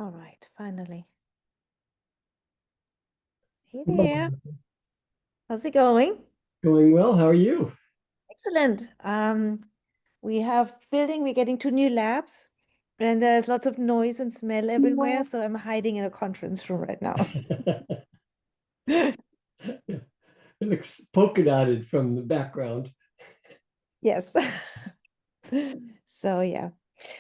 All right, finally. Hey Well, there. How's it going? going well. How are you? Excellent. We're getting two new labs, and there's lots of noise and smell everywhere, so I'm hiding in a conference room right now. It looks polka dotted from the background. Yes. So yeah.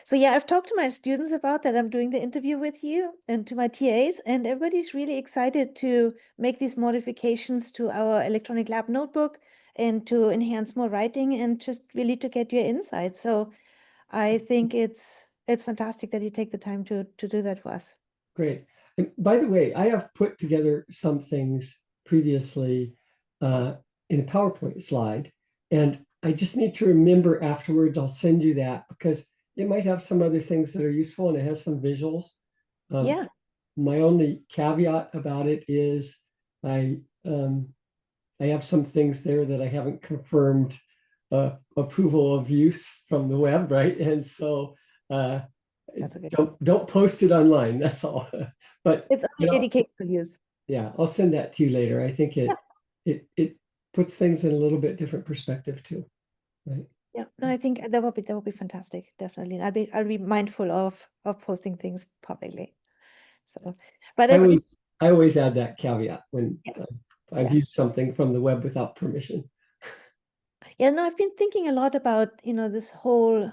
So yeah, I've talked to my students about that. I'm doing the interview with you and to my TAs, and everybody's really excited to make these modifications to our electronic lab notebook and to enhance more writing and just really to get your insights. So I think it's fantastic that you take the time to do that for us. Great. And by the way, I have put together some things previously uh, in a PowerPoint slide, and I just need to remember afterwards. I'll send you that because it might have some other things that are useful and it has some visuals. Um, Yeah, my only caveat about it is I um, I have some things there that I haven't confirmed approval of use from the web, right? And so uh, that's okay. don't post it online. That's all. But It's only educational use. yeah, I'll send that to you later. I think Yeah, it puts things in a little bit different perspective too, right? yeah. No, I think that would be fantastic, definitely. And I'll be mindful of posting things publicly. So, but I it, always I always add that caveat when yeah, I've yeah. used something from the web without permission. Yeah, no, I've been thinking a lot about, this whole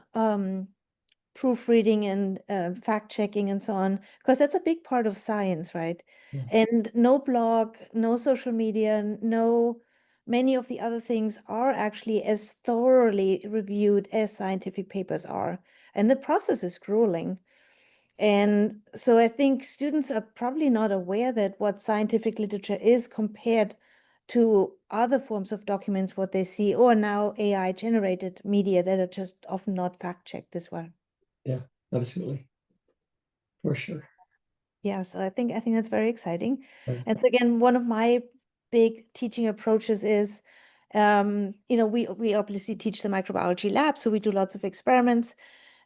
proofreading and fact checking and so on, because that's a big part of science, right? Yeah, And no blog, no social media, no many of the other things are actually as thoroughly reviewed as scientific papers are. And the process is grueling. And so I think students are probably not aware that what scientific literature is compared to other forms of documents, what they see, or now AI generated media that are just often not fact checked as well. yeah, absolutely, for sure. Yeah, so I think that's very exciting. Right. And so again, one of my big teaching approaches is, we obviously teach the microbiology lab, so we do lots of experiments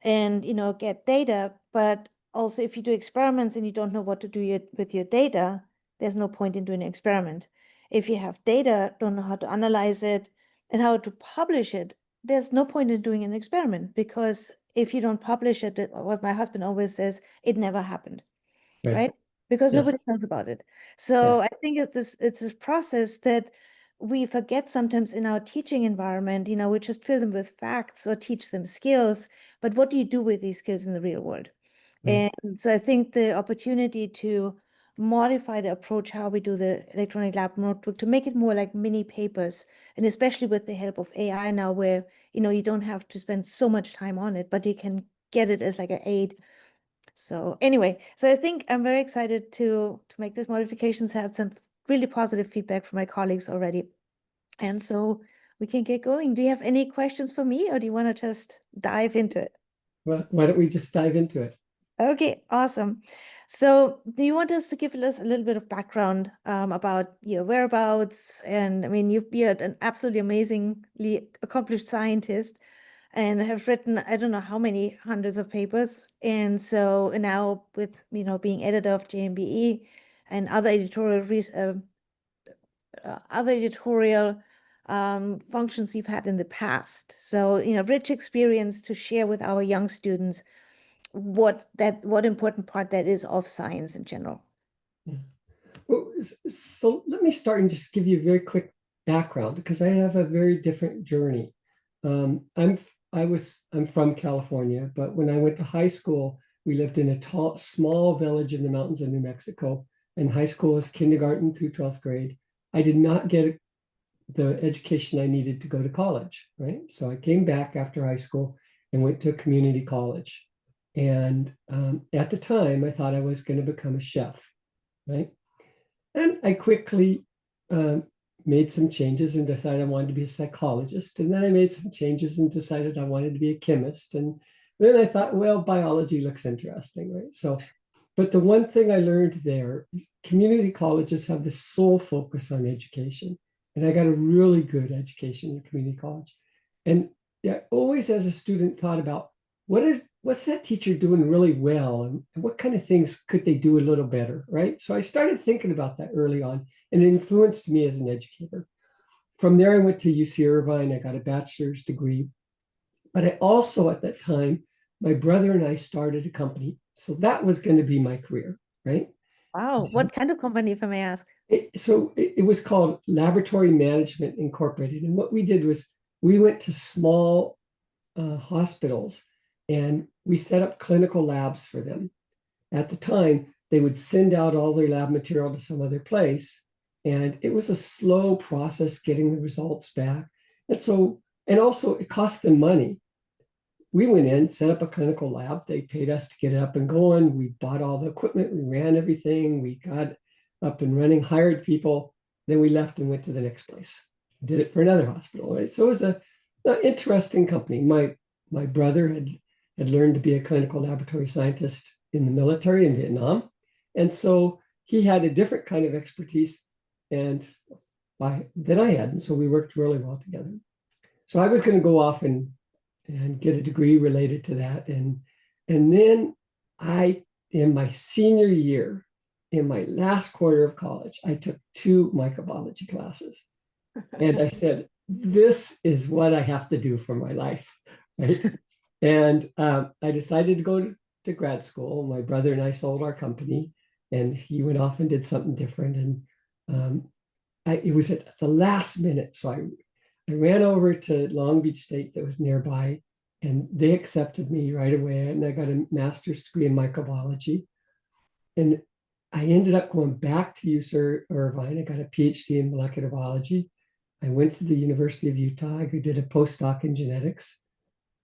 and get data. But also, if you do experiments and you don't know what to do with your data, there's no point in doing an experiment. If you have data, don't know how to analyze it and how to publish it, there's no point in doing an experiment because if you don't publish it, what my husband always says, it never happened, Right. right? Because Yes. nobody knows about it. Yeah. So I think it's this process that we forget sometimes in our teaching environment. We just fill them with facts or teach them skills, but what do you do with these skills in the real world? Right. And so I think the opportunity to modify the approach how we do the electronic lab notebook to make it more like mini papers, and especially with the help of AI now, where you don't have to spend so much time on it, but you can get it as like an aid. So anyway, so I think I'm very excited to make these modifications, had some really positive feedback from my colleagues already. And so we can get going. Do you have any questions for me or do you want to just dive into it? Well, why don't we just dive into it? Okay, awesome. So do you want us to give us a little bit of background about your whereabouts? And I mean, you're an absolutely amazingly accomplished scientist and have written I don't know how many hundreds of papers. And so now with being editor of JMBE and other editorial functions you've had in the past. So rich experience to share with our young students what important part that is of science in general. Yeah. Well, so let me start and just give you a very quick background because I have a very different journey. I'm from California, but when I went to high school, we lived in a small village in the mountains of New Mexico, and high school was kindergarten through 12th grade. I did not get the education I needed to go to college, right? So I came back after high school and went to a community college. And at the time, I thought I was going to become a chef, right? And I quickly um, made some changes and decided I wanted to be a psychologist. And then I made some changes and decided I wanted to be a chemist. And then I thought, well, biology looks interesting, right? So, but the one thing I learned there is community colleges have the sole focus on education. And I got a really good education in community college. And yeah, always as a student thought about what's that teacher doing really well, and what kind of things could they do a little better, right? So I started thinking about that early on, and it influenced me as an educator. From there, I went to UC Irvine. I got a bachelor's degree, but I also, at that time, my brother and I started a company. So that was going to be my career, right? Wow. What kind of company, if I may ask? It was called Laboratory Management Incorporated. And what we did was we went to small hospitals and we set up clinical labs for them. At the time, they would send out all their lab material to some other place. And it was a slow process getting the results back. And also it cost them money. We went in, set up a clinical lab. They paid us to get it up and going. We bought all the equipment, we ran everything, we got up and running, hired people. Then we left and went to the next place. Did it for another hospital, right? So it was an interesting company. My brother had learned to be a clinical laboratory scientist in the military in Vietnam. And so he had a different kind of expertise than I had. And so we worked really well together. So I was going to go off and get a degree related to that. And then in my senior year, in my last quarter of college, I took 2 microbiology classes. And I said, this is what I have to do for my life, right? And I decided to go to grad school. My brother and I sold our company, and he went off and did something different. And it was at the last minute. So I ran over to Long Beach State that was nearby, and they accepted me right away. And I got a master's degree in microbiology. And I ended up going back to UC Irvine. I got a PhD in molecular biology. I went to the University of Utah. I did a postdoc in genetics.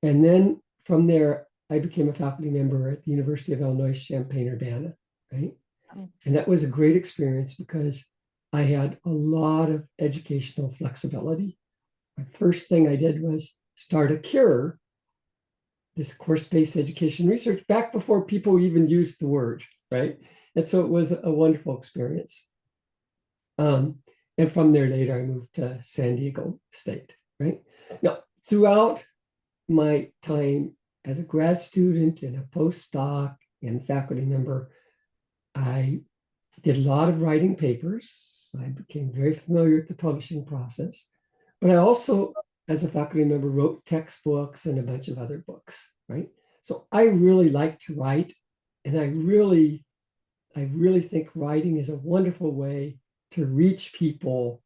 And then from there, I became a faculty member at the University of Illinois Champaign-Urbana, right? And that was a great experience because I had a lot of educational flexibility. My first thing I did was start a CURE, this course-based education research, back before people even used the word, right? And so it was a wonderful experience. And from there later, I moved to San Diego State, right? Now, throughout my time as a grad student and a postdoc and faculty member, I did a lot of writing papers. I became very familiar with the publishing process. But I also, as a faculty member, wrote textbooks and a bunch of other books, right? So I really like to write, and I really think writing is a wonderful way to reach people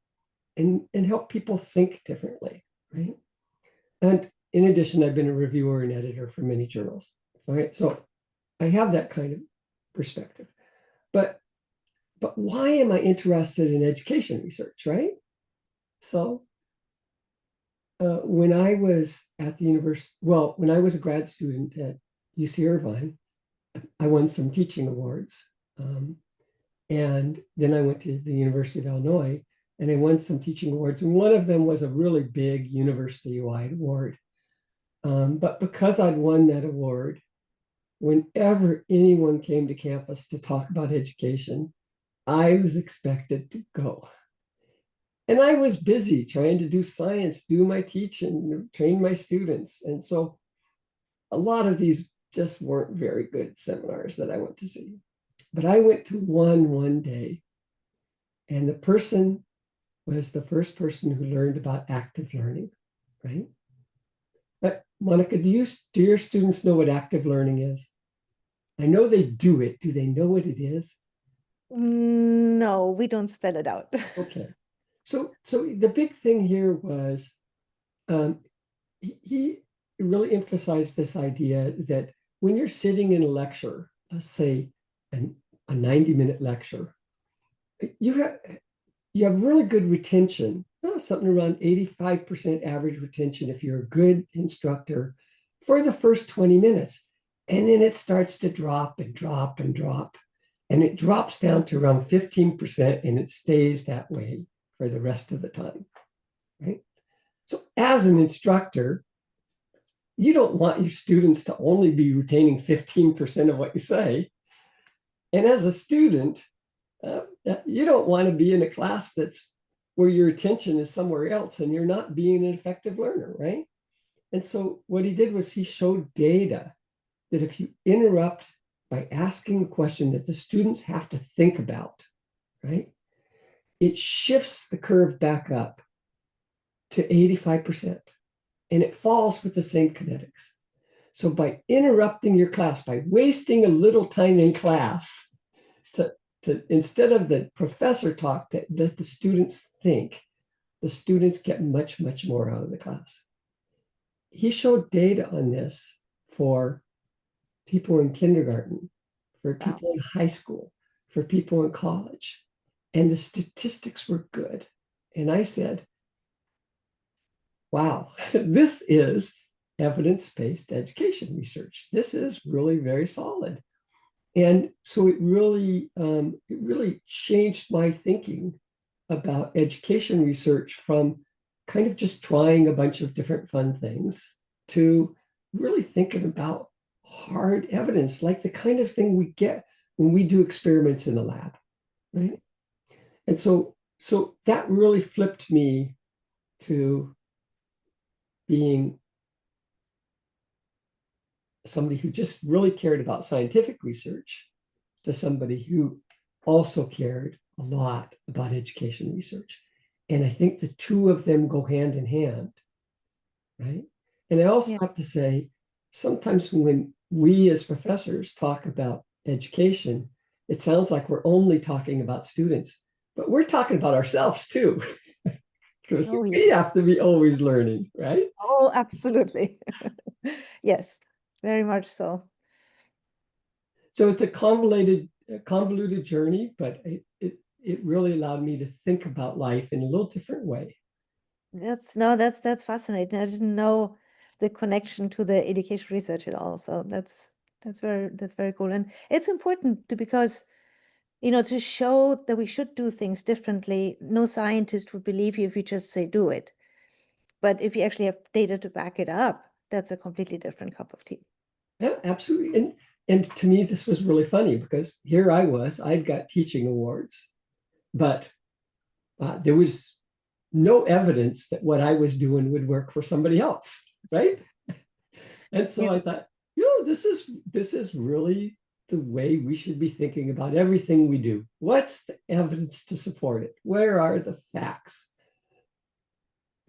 and help people think differently, right? And in addition, I've been a reviewer and editor for many journals, all right? So I have that kind of perspective. But why am I interested in education research, right? So when I was at the university, when I was a grad student at UC Irvine, I won some teaching awards. And then I went to the University of Illinois and I won some teaching awards. And one of them was a really big university-wide award. But because I'd won that award, whenever anyone came to campus to talk about education, I was expected to go. And I was busy trying to do science, do my teaching, train my students. And so a lot of these just weren't very good seminars that I went to see. But I went to one day, and the person was the first person who learned about active learning, right? But Monica, do your students know what active learning is? I know they do it. Do they know what it is? No, we don't spell it out. Okay. So the big thing here was he really emphasized this idea that when you're sitting in a lecture, let's say a 90-minute lecture, you have really good retention, something around 85% average retention if you're a good instructor for the first 20 minutes. And then it starts to drop and drop and drop. And it drops down to around 15%, and it stays that way for the rest of the time, right? So as an instructor, you don't want your students to only be retaining 15% of what you say. And as a student, you don't want to be in a class that's where your attention is somewhere else and you're not being an effective learner, right? And so what he did was he showed data that if you interrupt by asking a question that the students have to think about, right, it shifts the curve back up to 85%, and it falls with the same kinetics. So by interrupting your class, by wasting a little time in class to instead of the professor talk, to let the students think, the students get much, much more out of the class. He showed data on this for people in kindergarten, for people in high school, for people in college, and the statistics were good. And I said, wow, this is evidence-based education research. This is really very solid. And so it really changed my thinking about education research from kind of just trying a bunch of different fun things to really thinking about hard evidence, like the kind of thing we get when we do experiments in the lab, right? And so that really flipped me to being somebody who just really cared about scientific research to somebody who also cared a lot about education research. And I think the two of them go hand in hand, right? And I also have to say, sometimes when we as professors talk about education, it sounds like we're only talking about students, but we're talking about ourselves too. Because we have to be always learning, right? Oh, absolutely. Yes, very much so. So it's a convoluted journey, but it really allowed me to think about life in a little different way. That's fascinating. I didn't know the connection to the education research at all. So that's very cool. And it's important because, to show that we should do things differently. No scientist would believe you if you just say do it. But if you actually have data to back it up, that's a completely different cup of tea. Yeah, absolutely. And to me, this was really funny because here I was, I'd got teaching awards, but there was no evidence that what I was doing would work for somebody else, right? And so I thought, this is really the way we should be thinking about everything we do. What's the evidence to support it? Where are the facts?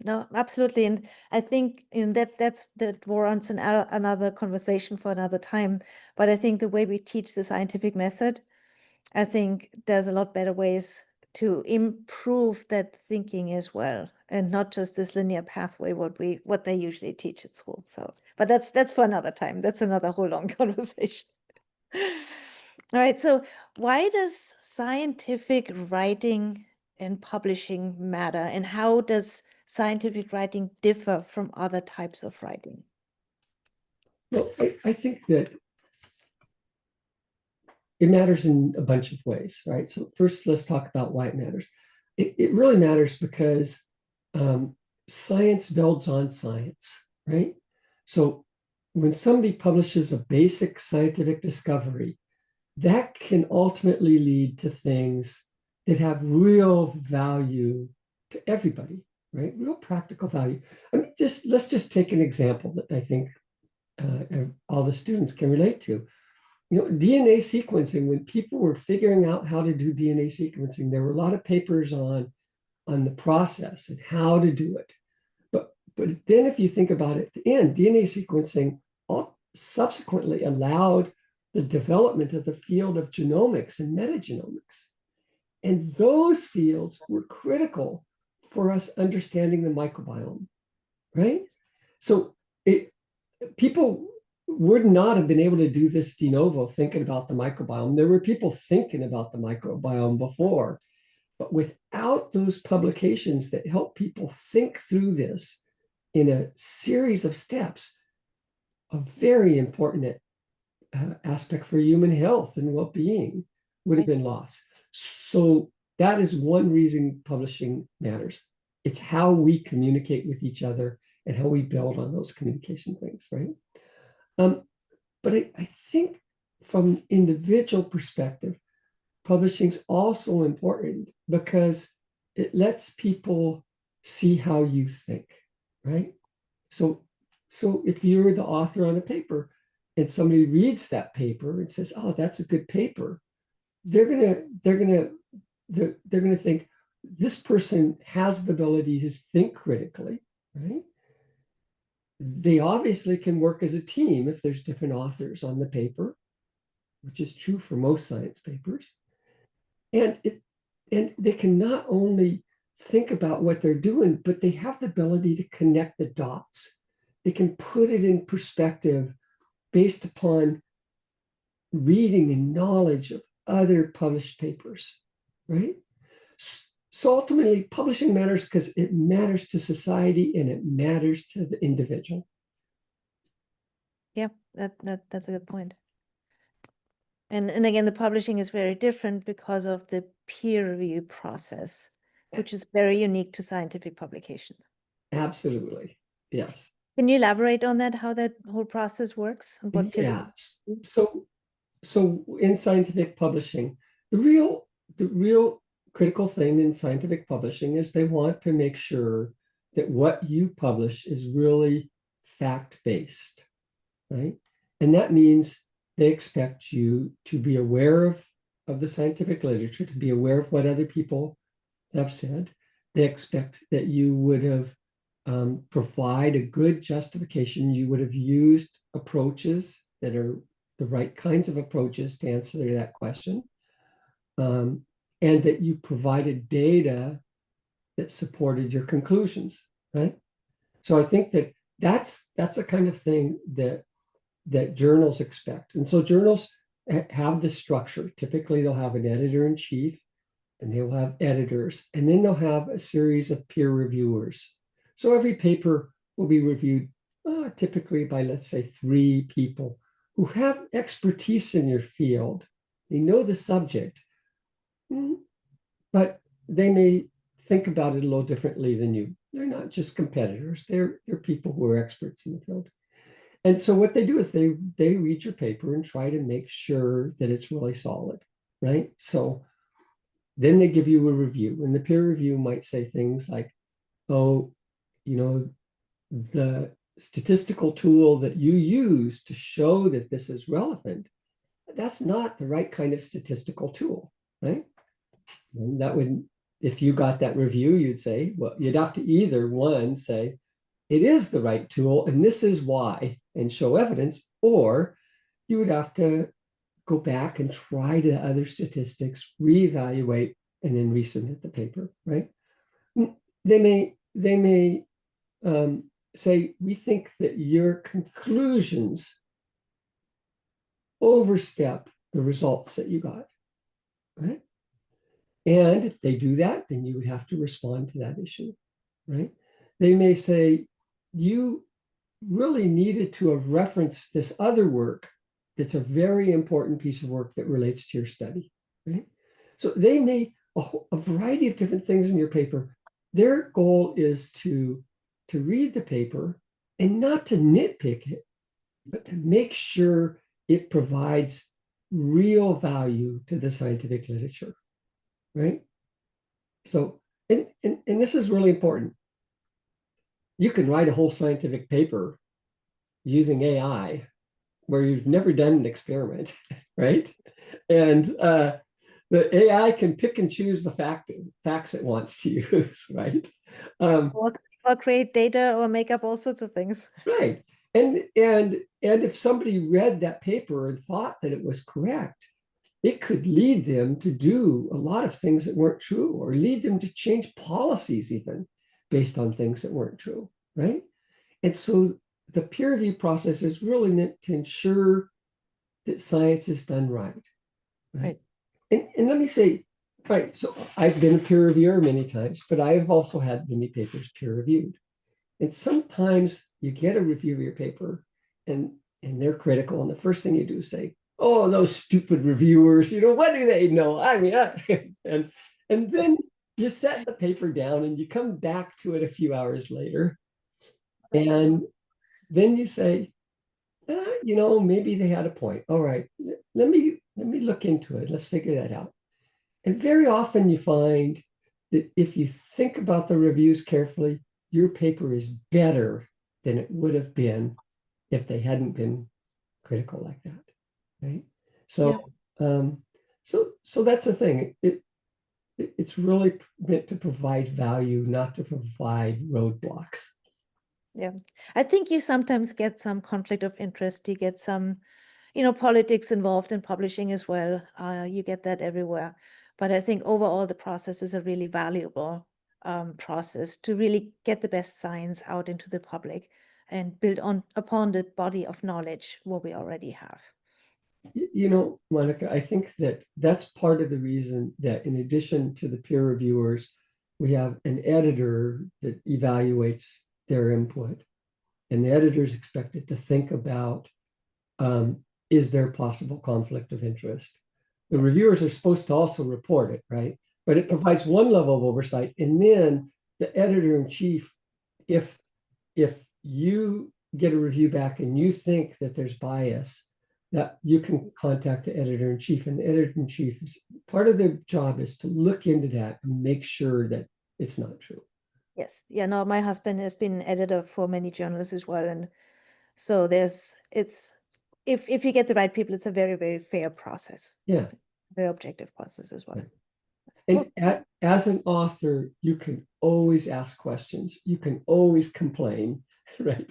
No, absolutely. And I think that warrants another conversation for another time. But I think the way we teach the scientific method, I think there's a lot better ways to improve that thinking as well, and not just this linear pathway what they usually teach at school. So, but that's for another time. That's another whole long conversation. All right. So why does scientific writing and publishing matter, and how does scientific writing differ from other types of writing? Well, I think that it matters in a bunch of ways, right? So first, let's talk about why it matters. It really matters because science builds on science, right? So when somebody publishes a basic scientific discovery, that can ultimately lead to things that have real value to everybody, right? Real practical value. I mean, let's just take an example that I think all the students can relate to. DNA sequencing, when people were figuring out how to do DNA sequencing, there were a lot of papers on the process and how to do it. But then if you think about it, at the end, DNA sequencing subsequently allowed the development of the field of genomics and metagenomics. And those fields were critical for us understanding the microbiome, right? So people would not have been able to do this de novo thinking about the microbiome. There were people thinking about the microbiome before, but without those publications that help people think through this in a series of steps, a very important aspect for human health and well-being would have been lost. So that is one reason publishing matters. It's how we communicate with each other and how we build on those communication things, right? But I think from individual perspective, publishing is also important because it lets people see how you think, right? So if you're the author on a paper, and somebody reads that paper and says, "Oh, that's a good paper," they're gonna think this person has the ability to think critically, right? They obviously can work as a team if there's different authors on the paper, which is true for most science papers. And they can not only think about what they're doing, but they have the ability to connect the dots. They can put it in perspective based upon reading and knowledge of other published papers, right? So ultimately, publishing matters because it matters to society and it matters to the individual. Yeah, that's a good point. And again, the publishing is very different because of the peer review process, which is very unique to scientific publication. Absolutely. Yes. Can you elaborate on that, how that whole process works and what peer review is? So in scientific publishing, the real critical thing in scientific publishing is they want to make sure that what you publish is really fact-based, right? And that means they expect you to be aware of the scientific literature, to be aware of what other people have said. They expect that you would have provide a good justification. You would have used approaches that are the right kinds of approaches to answer that question, and that you provided data that supported your conclusions, right? So I think that that's the kind of thing that journals expect. And so journals have this structure. Typically, they'll have an editor-in-chief, and they will have editors, and then they'll have a series of peer reviewers. So every paper will be reviewed typically by, let's say, 3 people who have expertise in your field. They know the subject, but they may think about it a little differently than you. They're not just competitors. They're people who are experts in the field. And so what they do is they read your paper and try to make sure that it's really solid, right? So then they give you a review, and the peer review might say things like, "Oh, the statistical tool that you use to show that this is relevant, that's not the right kind of statistical tool," right? And that would, if you got that review, you'd say, well, you'd have to either one say, it is the right tool and this is why, and show evidence, or you would have to go back and try the other statistics, reevaluate, and then resubmit the paper, right? They may say, we think that your conclusions overstep the results that you got, right? And if they do that, then you would have to respond to that issue, right? They may say, you really needed to have referenced this other work that's a very important piece of work that relates to your study, right? So they may a variety of different things in your paper. Their goal is to read the paper and not to nitpick it, but to make sure it provides real value to the scientific literature, right? So, and this is really important. You can write a whole scientific paper using AI where you've never done an experiment, right? And the AI can pick and choose the facts it wants to use, right? Or create data or make up all sorts of things. Right. And if somebody read that paper and thought that it was correct, it could lead them to do a lot of things that weren't true, or lead them to change policies even based on things that weren't true, right? And so the peer review process is really meant to ensure that science is done right. Right. And let me say, right, so I've been a peer reviewer many times, but I've also had many papers peer reviewed. And sometimes you get a review of your paper and they're critical. And the first thing you do is say, oh, those stupid reviewers, what do they know? I mean, and then you set the paper down and you come back to it a few hours later. And then you say, maybe they had a point. All right, let me look into it. Let's figure that out. And very often you find that if you think about the reviews carefully, your paper is better than it would have been if they hadn't been critical like that, right? Yeah. So, so that's the thing. It's really meant to provide value, not to provide roadblocks. Yeah. I think you sometimes get some conflict of interest. You get some, politics involved in publishing as well. You get that everywhere. But I think overall, the process is a really valuable process to really get the best science out into the public and build upon the body of knowledge what we already have. You know, Monica, I think that that's part of the reason that in addition to the peer reviewers, we have an editor that evaluates their input. And the editor is expected to think about, is there possible conflict of interest? The Yes. reviewers are supposed to also report it, right? But it Yes. provides one level of oversight. And then the editor in chief, if you get a review back and you think that there's bias, that you can contact the editor in chief. And the editor in chief is part of their job is to look into that and make sure that it's not true. Yes. Yeah, no, my husband has been editor for many journals as well. And so if you get the right people, it's a very, very fair process. Yeah. Very objective process as well. Right. And as an author, you can always ask questions. You can always complain, right?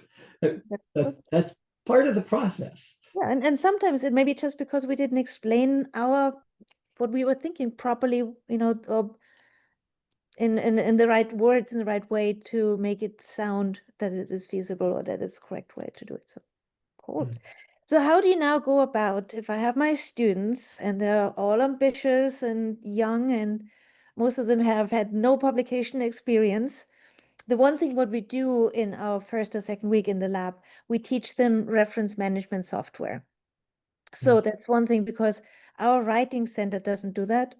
That's part of the process. Yeah, and sometimes it may be just because we didn't explain what we were thinking properly, or in the right words, in the right way to make it sound that it is feasible or that it's the correct way to do it. So cool. Yeah. So how do you now go about, if I have my students and they're all ambitious and young and most of them have had no publication experience, the one thing what we do in our first or second week in the lab, we teach them reference management software. So that's one thing because our writing center doesn't do that.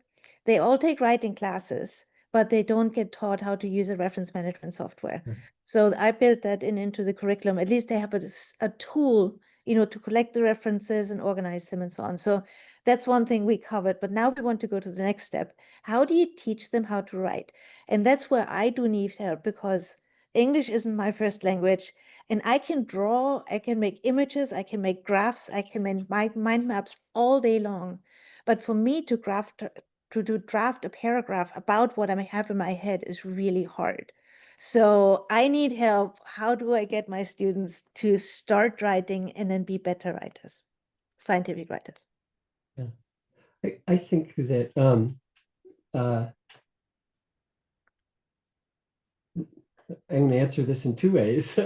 They all take writing classes, but they don't get taught how to use a reference management software. Right. So I built that into the curriculum. At least they have a tool, to collect the references and organize them and so on. So that's one thing we covered. But now we want to go to the next step. How do you teach them how to write? And that's where I do need help because English isn't my first language. And I can draw, I can make images, I can make graphs, I can make mind maps all day long. But for me to draft a paragraph about what I have in my head is really hard. So I need help. How do I get my students to start writing and then be better writers, scientific writers? Yeah. I think that I'm going to answer this in two ways.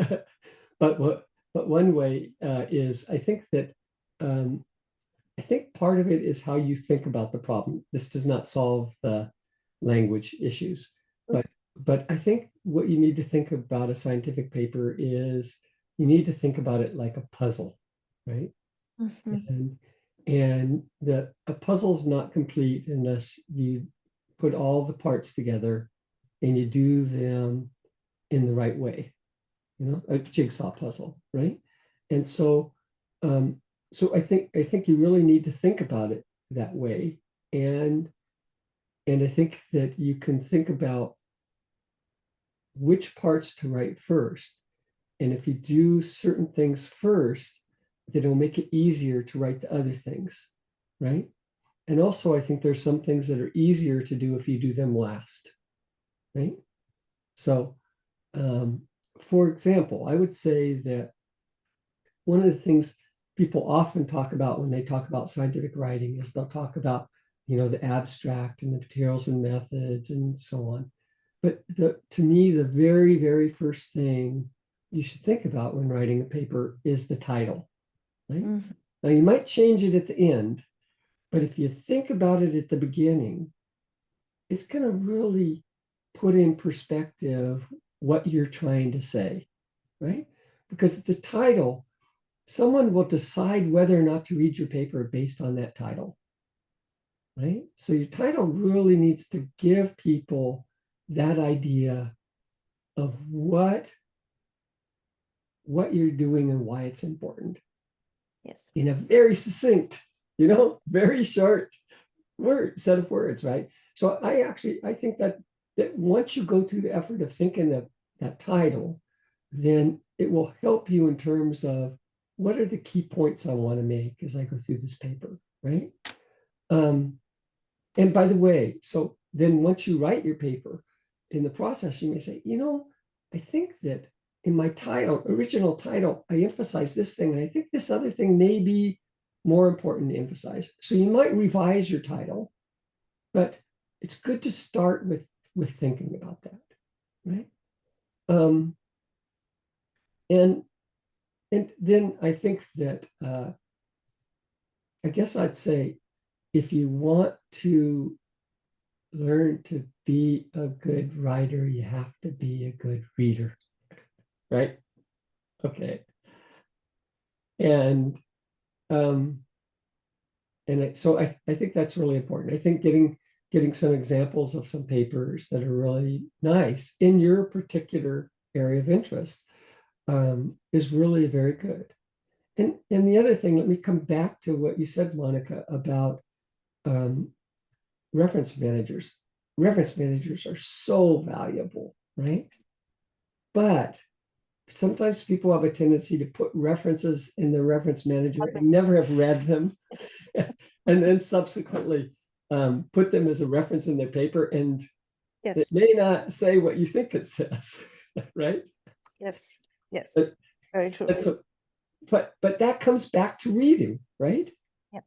but one way is I think that I think part of it is how you think about the problem. This does not solve the language issues, but I think what you need to think about a scientific paper is you need to think about it like a puzzle, right? Mhm. And a puzzle is not complete unless you put all the parts together and you do them in the right way, a jigsaw puzzle, right? And so I think you really need to think about it that way. And I think that you can think about which parts to write first. And if you do certain things first, then it'll make it easier to write the other things, right? And also, I think there's some things that are easier to do if you do them last, right? So, for example, I would say that one of the things people often talk about when they talk about scientific writing is they'll talk about, the abstract and the materials and methods and so on. But to me, the very, very first thing you should think about when writing a paper is the title, right? Mhm. Now, you might change it at the end, but if you think about it at the beginning, it's going to really put in perspective what you're trying to say, right? Because the title, someone will decide whether or not to read your paper based on that title, right? So your title really needs to give people that idea of what you're doing and why it's important. Yes. In a very succinct, very short set of words, right? So I think that once you go through the effort of thinking of that title, then it will help you in terms of what are the key points I want to make as I go through this paper, right? And by the way, so then once you write your paper, in the process, you may say, I think that in my original title, I emphasize this thing, and I think this other thing may be more important to emphasize. So you might revise your title, but it's good to start with thinking about that, right? And then I think that I guess I'd say, if you want to learn to be a good writer, you have to be a good reader, right? Okay. And so I think that's really important. I think getting some examples of some papers that are really nice in your particular area of interest is really very good. And the other thing, let me come back to what you said, Monika, about reference managers. Reference managers are so valuable, right? But sometimes people have a tendency to put references in their reference manager and never have read them, and then subsequently put them as a reference in their paper, and it may not say what you think it says, right? Yes, very true. So, but that comes back to reading, right? Yeah.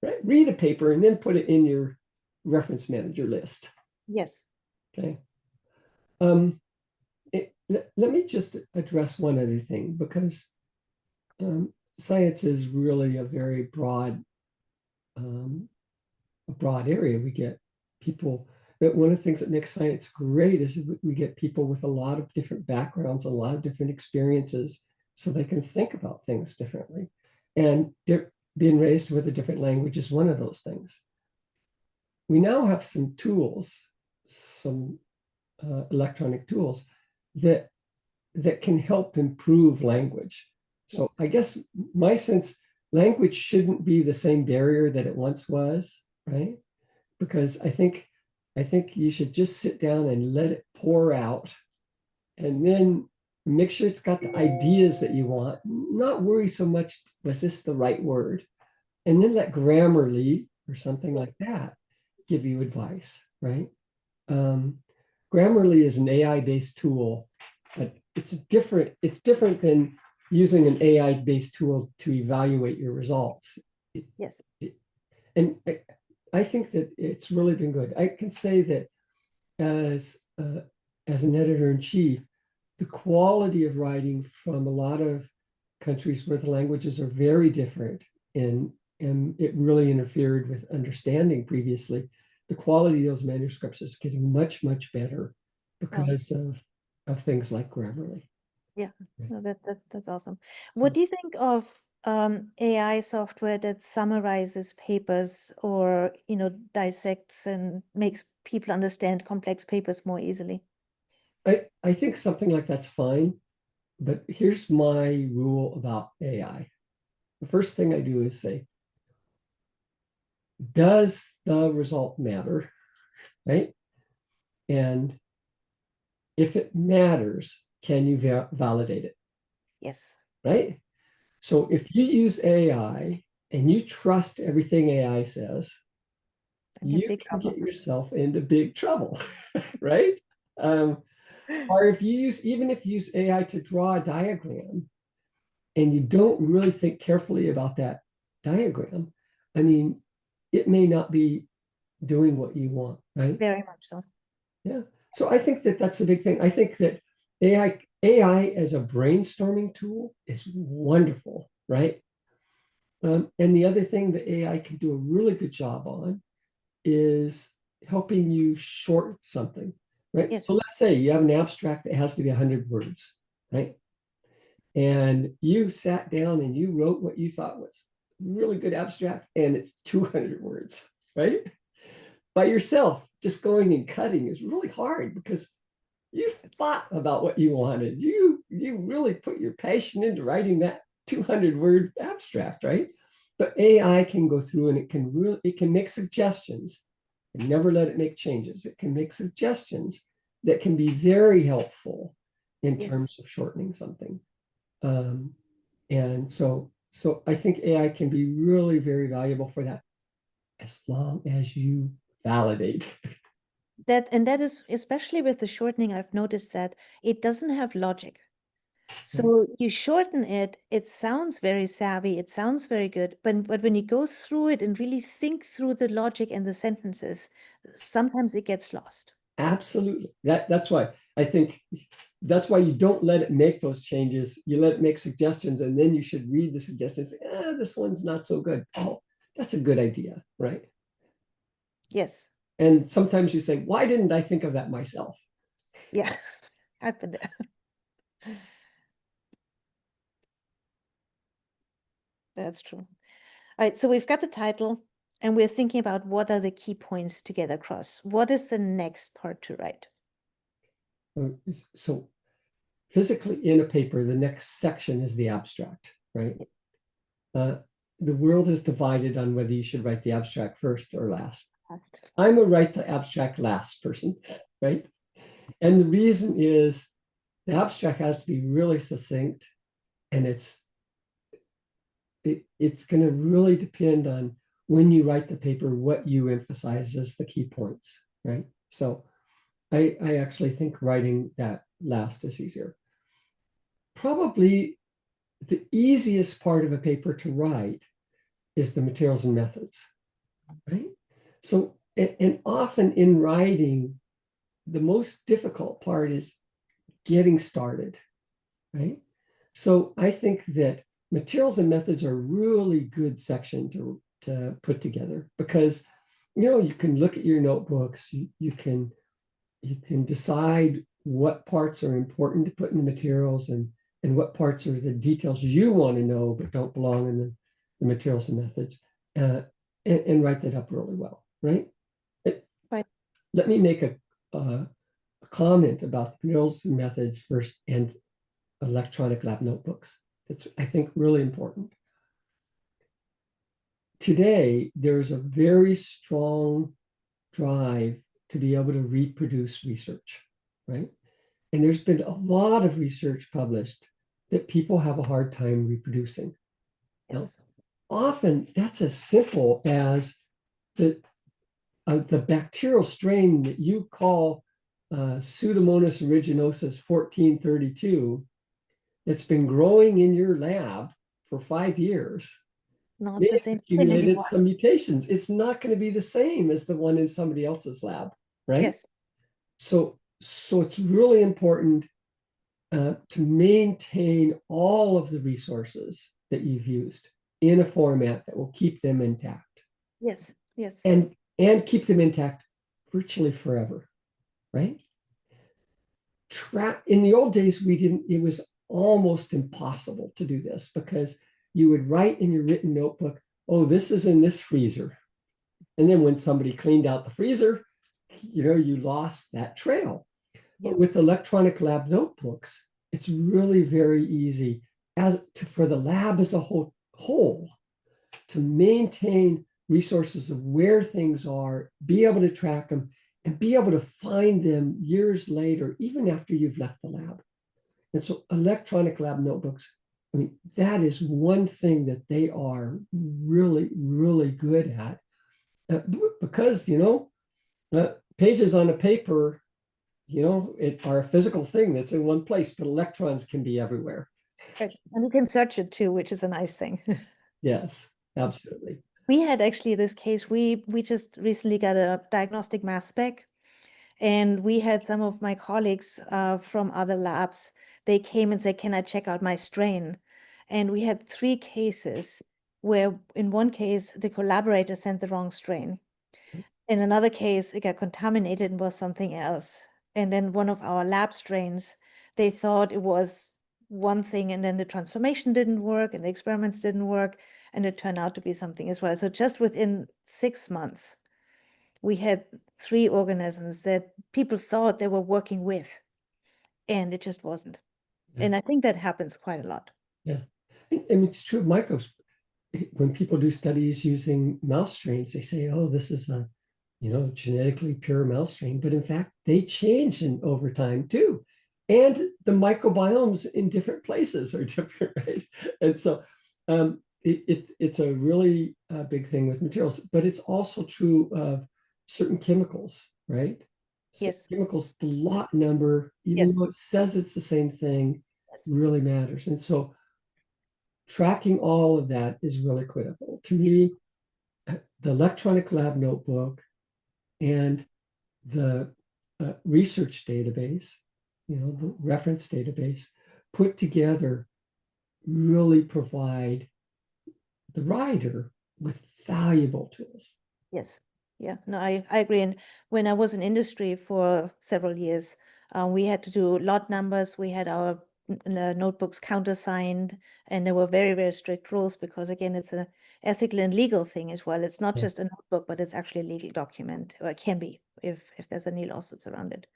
Right. Read a paper and then put it in your reference manager list. Yes. Okay. Let me just address one other thing, because science is really a very broad area. We get people that one of the things that makes science great is we get people with a lot of different backgrounds, a lot of different experiences, so they can think about things differently. And being raised with a different language is one of those things. We now have some tools, some electronic tools that can help improve language. So I guess my sense, language shouldn't be the same barrier that it once was, right? Because I think you should just sit down and let it pour out, and then make sure it's got the ideas that you want. Not worry so much, was this the right word? And then let Grammarly or something like that give you advice, right? Grammarly is an AI-based tool, but it's different than using an AI-based tool to evaluate your results. And I think that it's really been good. I can say that as an editor-in-chief, the quality of writing from a lot of countries where the languages are very different, and it really interfered with understanding previously, the quality of those manuscripts is getting much, much better because of things like Grammarly. Yeah, no, that's awesome. What do you think of AI software that summarizes papers, or dissects and makes people understand complex papers more easily? I think something like that's fine, but here's my rule about AI. The first thing I do is say, does the result matter, right? And if it matters, can you validate it? Yes. Right? So if you use AI and you trust everything AI says, you can get yourself into big trouble, right? Or if you even if you use AI to draw a diagram and you don't really think carefully about that diagram, I mean, it may not be doing what you want, right? Very much so. Yeah. So I think that that's a big thing. I think that AI as a brainstorming tool is wonderful, right? And the other thing that AI can do a really good job on is helping you short something, right? Yes. So let's say you have an abstract that has to be 100 words, right? And you sat down and you wrote what you thought was really good abstract, and it's 200 words, right? By yourself, just going and cutting is really hard because you thought about what you wanted. You really put your passion into writing that 200-word abstract, right? But AI can go through and it can make suggestions and never let it make changes. It can make suggestions that can be very helpful in terms of shortening something. And so I think AI can be really very valuable for that, as long as you validate. That is especially with the shortening, I've noticed that it doesn't have logic. Right. So you shorten it, it sounds very savvy, it sounds very good, but when you go through it and really think through the logic and the sentences, sometimes it gets lost. Absolutely. That's why I think that's why you don't let it make those changes. You let it make suggestions, and then you should read the suggestions. This one's not so good. Oh, that's a good idea, right? Yes. And sometimes you say, why didn't I think of that myself? Yeah, I've been there. That's true. All right, so we've got the title and we're thinking about what are the key points to get across. What is the next part to write? So physically in a paper, the next section is the abstract, right? Uh, the world is divided on whether you should write the abstract first or last. I'm a write the abstract last person, right? And the reason is the abstract has to be really succinct, and it's going to really depend on when you write the paper, what you emphasize as the key points, right? So I actually think writing that last is easier. Probably the easiest part of a paper to write is the materials and methods, right? So, and often in writing, the most difficult part is getting started, right? So I think that materials and methods are a really good section to put together, because you can look at your notebooks, you can decide what parts are important to put in the materials, and what parts are the details you want to know but don't belong in the materials and methods, and write that up really well, right? Right. Let me make a comment about the materials and methods first, and electronic lab notebooks. That's, I think, really important. Today, there's a very strong drive to be able to reproduce research, right? And there's been a lot of research published that people have a hard time reproducing. Now, Yes. often that's as simple as the bacterial strain that you call Pseudomonas aeruginosus 1432, that's been growing in your lab for 5 years, Not may the have same thing accumulated anymore. some mutations. It's not going to be the same as the one in somebody else's lab, right? Yes. So it's really important to maintain all of the resources that you've used in a format that will keep them intact. Yes. Yes. And keep them intact virtually forever, right? In the old days, it was almost impossible to do this, because you would write in your written notebook, oh, this is in this freezer. And then when somebody cleaned out the freezer, you lost that trail. Yeah. But with electronic lab notebooks, it's really very easy for the lab as a whole to maintain resources of where things are, be able to track them, and be able to find them years later, even after you've left the lab. And so electronic lab notebooks, I mean, that is one thing that they are really, really good at, because, pages on a paper, are a physical thing that's in one place, but electrons can be everywhere. Right. And you can search it too, which is a nice thing. Yes, absolutely. We had actually this case, we just recently got a diagnostic mass spec, and we had some of my colleagues from other labs, they came and said, can I check out my strain? And we had 3 cases where in one case, the collaborator sent the wrong strain. In another case, it got contaminated and was something else. And then one of our lab strains, they thought it was one thing, and then the transformation didn't work and the experiments didn't work, and it turned out to be something as well. So just within 6 months, we had 3 organisms that people thought they were working with, and it just wasn't. Yeah. And I think that happens quite a lot. Yeah. And it's true of microbes. When people do studies using mouse strains, they say, oh, this is a genetically pure mouse strain. But in fact, they change over time too. and the microbiomes in different places are different, right? And so it's a really big thing with materials, but it's also true of certain chemicals, right? So Yes. chemicals, the lot number, even Yes. though it says it's the same thing, Yes. really matters. And so tracking all of that is really critical. To Yes. me, the electronic lab notebook and the research database, the reference database, put together really provide the writer with valuable tools. Yes. Yeah. No, I agree. And when I was in industry for several years, we had to do lot numbers. We had our notebooks countersigned, and there were very, very strict rules because, again, it's an ethical and legal thing as well. It's not Yeah. just a notebook, but it's actually a legal document, or it can be if there's any lawsuits around it.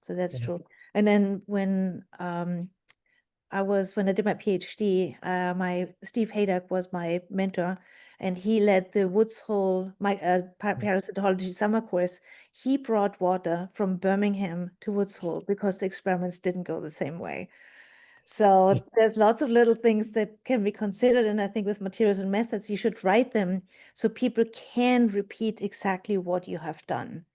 So that's Yeah. true. And then when I did my PhD, my Steve Haydock was my mentor, and he led the Woods Hole parasitology summer course. He brought water from Birmingham to Woods Hole because the experiments didn't go the same way. So there's lots of little things that can be considered, and I think with materials and methods, you should write them so people can repeat exactly what you have done.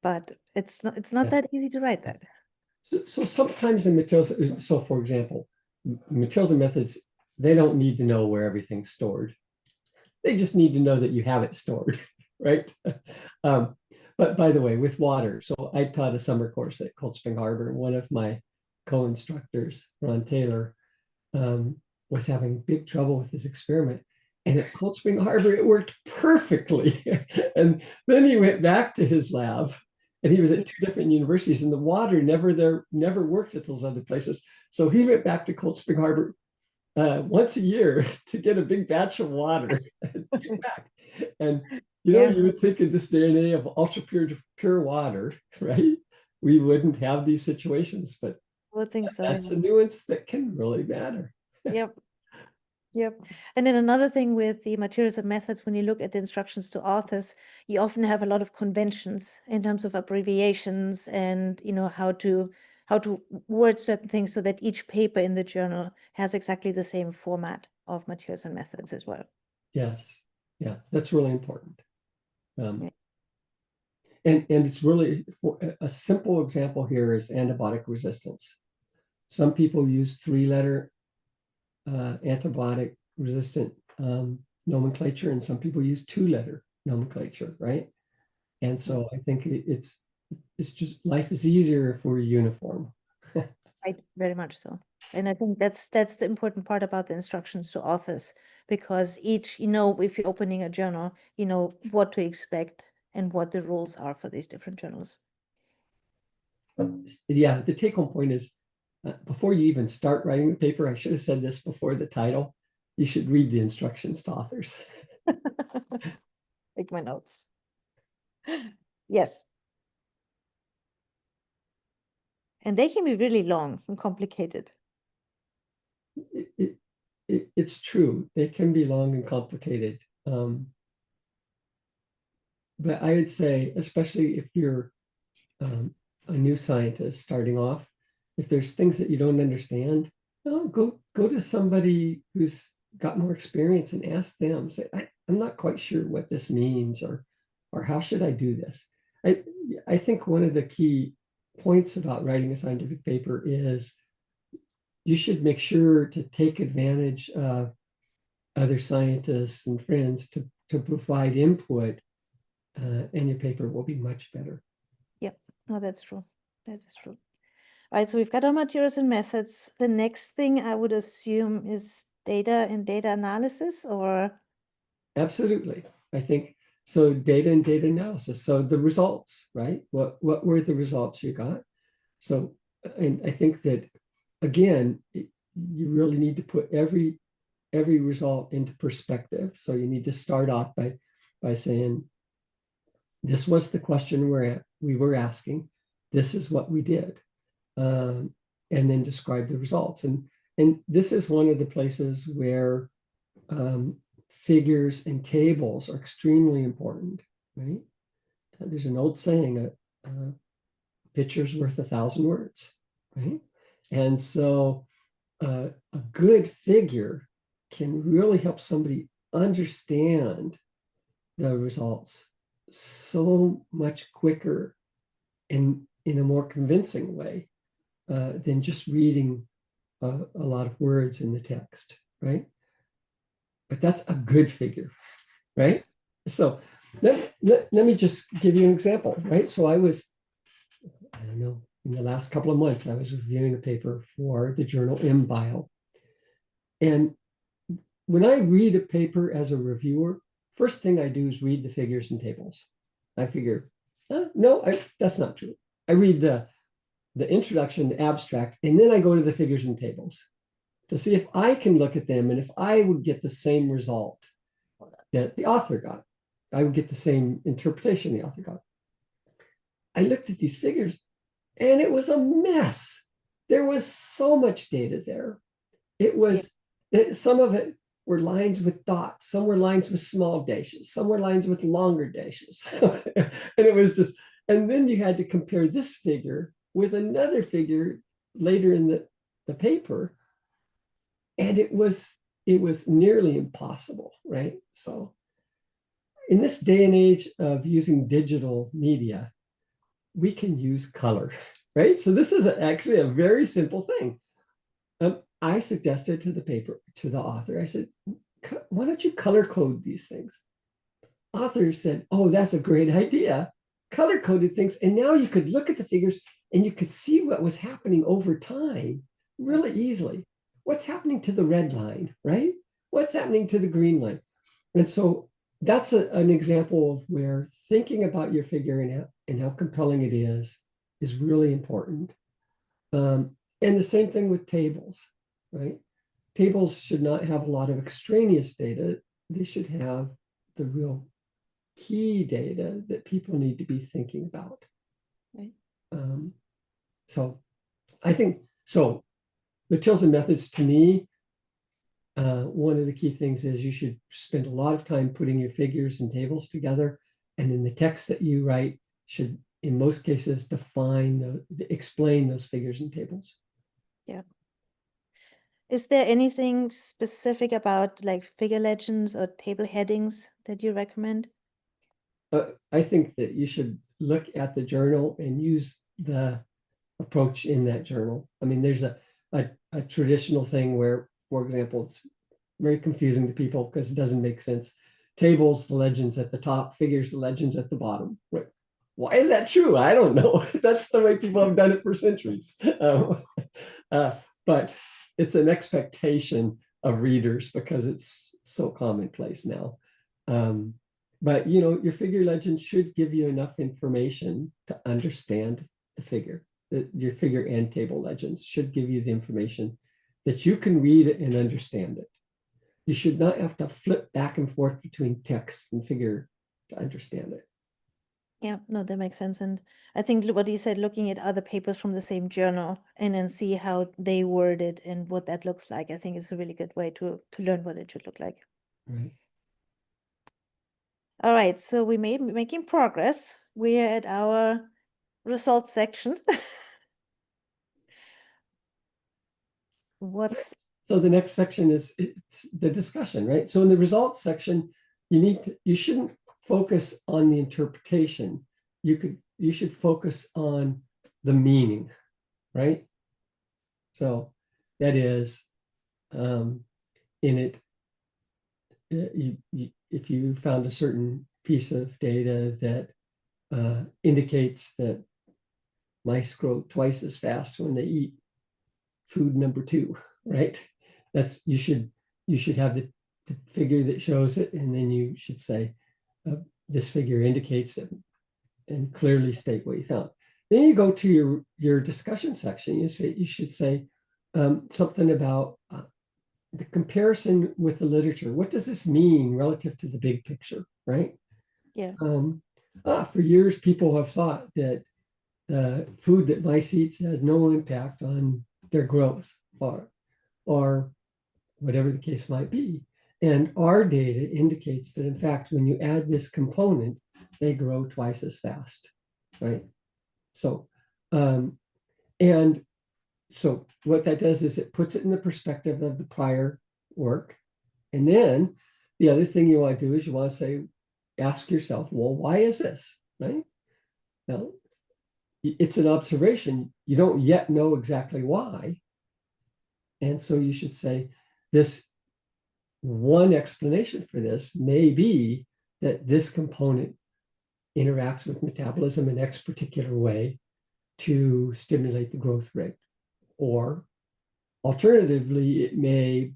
But it's not Yeah. that easy to write that. So sometimes in materials, so for example, materials and methods, they don't need to know where everything's stored. They just need to know that you have it stored, right? Um, but by the way, with water, so I taught a summer course at Cold Spring Harbor, and one of my co-instructors, Ron Taylor, was having big trouble with his experiment. And at Cold Spring Harbor, it worked perfectly. And then he went back to his lab, and he was at two different universities, and the water never worked at those other places. So he went back to Cold Spring Harbor once a year to get a big batch of water and take it back. And Yeah, you would think in this day and age of ultra pure water, right? We wouldn't have these situations, but I would think so. that's a nuance that can really matter. Yep. Yep. And then another thing with the materials and methods, when you look at the instructions to authors, you often have a lot of conventions in terms of abbreviations and how to word certain things so that each paper in the journal has exactly the same format of materials and methods as well. Yes, yeah, that's really important. Yeah. And it's really, for a simple example here is antibiotic resistance. Some people use three-letter antibiotic resistant nomenclature, and some people use two-letter nomenclature, right? And so I think it's just, life is easier if we're uniform. Right, very much so. And I think that's the important part about the instructions to authors, because each, if you're opening a journal, you know what to expect and what the rules are for these different journals. Yeah, the take-home point is, before you even start writing the paper, I should have said this before the title, you should read the instructions to authors. Take my notes. Yes. And they can be really long and complicated. It's true. They can be long and complicated. But I would say, especially if you're a new scientist starting off, if there's things that you don't understand, go to somebody who's got more experience and ask them. Say, I'm not quite sure what this means, or how should I do this? I think one of the key points about writing a scientific paper is you should make sure to take advantage of other scientists and friends to provide input, and your paper will be much better. Yep. No, that's true. That is true. All right, so we've got our materials and methods. The next thing I would assume is data and data analysis, or Absolutely. I think so. Data and data analysis. So the results, right? What were the results you got? So, and I think that again, you really need to put every result into perspective. So you need to start off by saying, this was the question we were asking. This is what we did, and then describe the results. And this is one of the places where figures and tables are extremely important, right? There's an old saying, a picture's worth 1,000 words. right? And so a good figure can really help somebody understand the results so much quicker and in a more convincing way than just reading a lot of words in the text, right? But that's a good figure, right? So let me just give you an example, right? So I don't know, in the last couple of months, I was reviewing a paper for the journal MBio. And when I read a paper as a reviewer, first thing I do is read the figures and tables. I figure, no, that's not true. I read the introduction, the abstract, and then I go to the figures and tables to see if I can look at them and if I would get the same result that the author got. I would get the same interpretation the author got. I looked at these figures and it was a mess. There was so much data there. It was, some of it were lines with dots, some were lines with small dashes, some were lines with longer dashes. And it was just, and then you had to compare this figure with another figure later in the paper. And it was nearly impossible, right? So in this day and age of using digital media, we can use color, right? So this is actually a very simple thing. I suggested to the author, I said, why don't you color code these things? Author said, oh, that's a great idea. Color coded things. And now you could look at the figures and you could see what was happening over time really easily. What's happening to the red line, right? What's happening to the green line? And so that's an example of where thinking about your figure and how compelling it is really important. And the same thing with tables, right? Tables should not have a lot of extraneous data. They should have the real key data that people need to be thinking about. Right. So I think, so materials and methods to me, one of the key things is you should spend a lot of time putting your figures and tables together. And then the text that you write should, in most cases, explain those figures and tables. Yeah. Is there anything specific about like figure legends or table headings that you recommend? I think that you should look at the journal and use the approach in that journal. I mean, there's a traditional thing where, for example, it's very confusing to people because it doesn't make sense. Tables, the legends at the top, figures, the legends at the bottom. Right? Why is that true? I don't know. That's the way people have done it for centuries. But it's an expectation of readers because it's so commonplace now. But your figure legend should give you enough information to understand the figure. Your figure and table legends should give you the information that you can read it and understand it. You should not have to flip back and forth between text and figure to understand it. Yeah, no, that makes sense. And I think what you said, looking at other papers from the same journal and then see how they word it and what that looks like, I think is a really good way to learn what it should look like. Right. All right, so we making progress. We're at our results section. So the next section is it's the discussion, right? So in the results section, you shouldn't focus on the interpretation. You should focus on the meaning, right? So that is, in it, if you found a certain piece of data that indicates that mice grow twice as fast when they eat food number 2, right? You should have the figure that shows it, and then you should say, this figure indicates it, and clearly state what you found. Then you go to your discussion section. You should say something about the comparison with the literature. What does this mean relative to the big picture, right? Yeah. For years, people have thought that the food that mice eat has no impact on their growth or whatever the case might be. And our data indicates that, in fact, when you add this component, they grow twice as fast, right? So, and so what that does is it puts it in the perspective of the prior work. And then the other thing you want to do is you want to say, ask yourself, well, why is this, right? Now, it's an observation. You don't yet know exactly why. And so you should say, this one explanation for this may be that this component interacts with metabolism in X particular way to stimulate the growth rate. Or alternatively, it may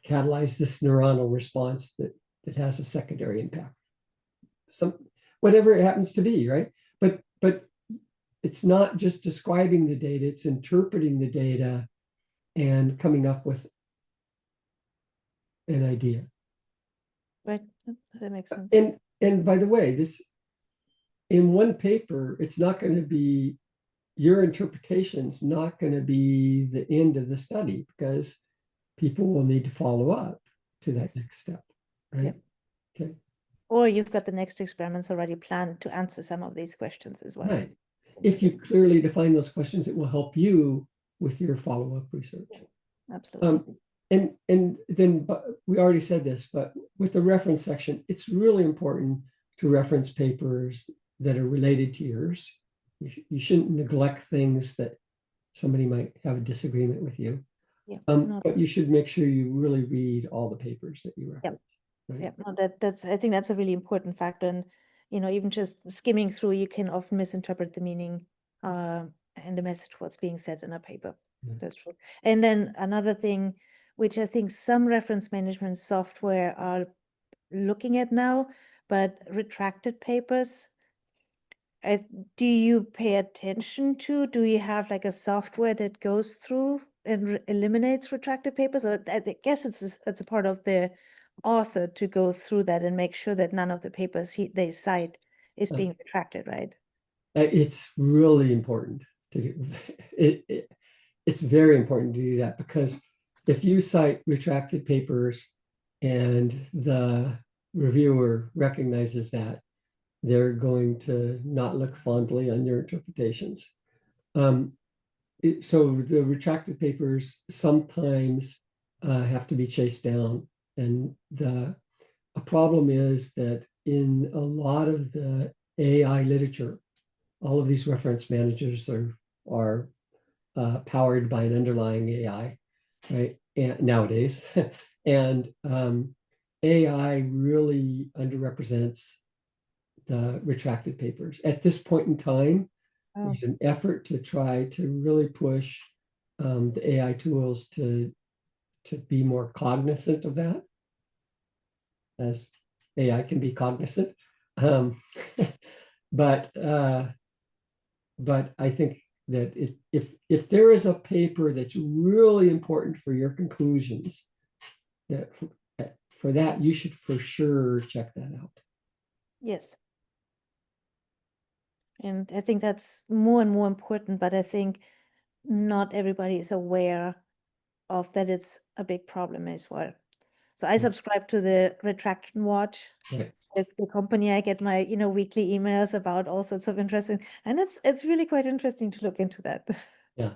catalyze this neuronal response that has a secondary impact. Whatever it happens to be, right? But it's not just describing the data, it's interpreting the data and coming up with an idea. Right, that makes sense. And by the way, this in one paper, it's not going to be, your interpretation's not going to be the end of the study, because people will need to follow up to that next step, right? Yep. Okay. Or you've got the next experiments already planned to answer some of these questions as well. Right. If you clearly define those questions, it will help you with your follow-up research. Absolutely. And then we already said this, but with the reference section, it's really important to reference papers that are related to yours. You shouldn't neglect things that somebody might have a disagreement with you. Yeah. But you should make sure you really read all the papers that you reference. Yep. Right? Yeah, no, that's I think that's a really important factor. And even just skimming through, you can often misinterpret the meaning and the message what's being said in a paper. Yeah. That's true. And then another thing, which I think some reference management software are looking at now, but retracted papers. Do you pay attention to? Do you have like a software that goes through and eliminates retracted papers? Or I guess it's a part of the author to go through that and make sure that none of the papers they cite is being retracted, right? It's really important to do. It's very important to do that, because if you cite retracted papers and the reviewer recognizes that, they're going to not look fondly on your interpretations. So the retracted papers sometimes have to be chased down. And a problem is that in a lot of the AI literature, all of these reference managers are powered by an underlying AI, right? And nowadays, and AI really underrepresents the retracted papers. At this point in time, there's an effort to try to really push the AI tools to be more cognizant of that, as AI can be cognizant. But I think that if there is a paper that's really important for your conclusions, that for that you should for sure check that out. Yes. And I think that's more and more important, but I think not everybody is aware of that it's a big problem as well. So I subscribe to the Retraction Watch. Right. The company, I get my weekly emails about all sorts of interesting, and it's really quite interesting to look into that. Yeah.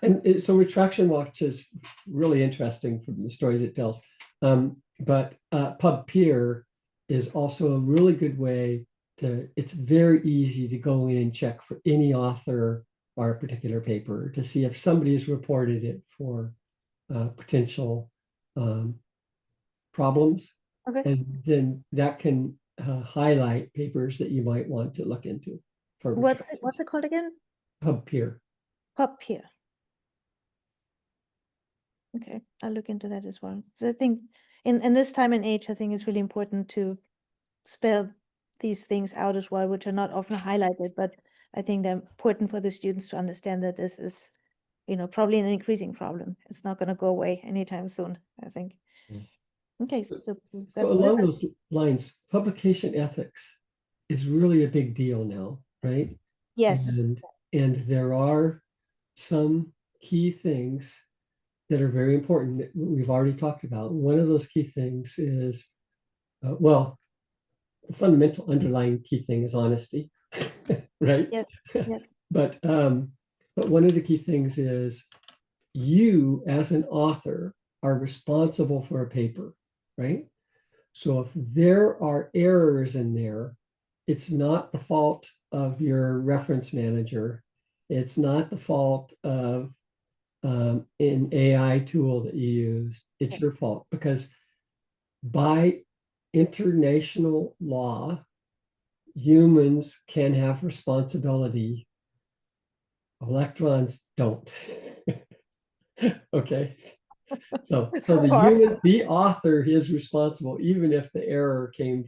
And so Retraction Watch is really interesting from the stories it tells. But PubPeer is also a really good way to, it's very easy to go in and check for any author or a particular paper to see if somebody has reported it for potential problems. Okay. And then that can highlight papers that you might want to look into. For What's it called again? PubPeer. PubPeer. Okay, I'll look into that as well. So I think in this time and age, I think it's really important to spell these things out as well, which are not often highlighted, but I think they're important for the students to understand that this is, probably an increasing problem. It's not going to go away anytime soon, I think. Yeah. Okay, So along those lines, publication ethics is really a big deal now, right? yes. And there are some key things that are very important that we've already talked about. One of those key things is, the fundamental underlying key thing is honesty, right? Yes. Yes. But one of the key things is you as an author are responsible for a paper, right? So if there are errors in there, it's not the fault of your reference manager. It's not the fault of an AI tool that you use. It's your fault, because by international law, humans can have responsibility. Electrons don't. Okay. So So far. the author is responsible, even if the error came,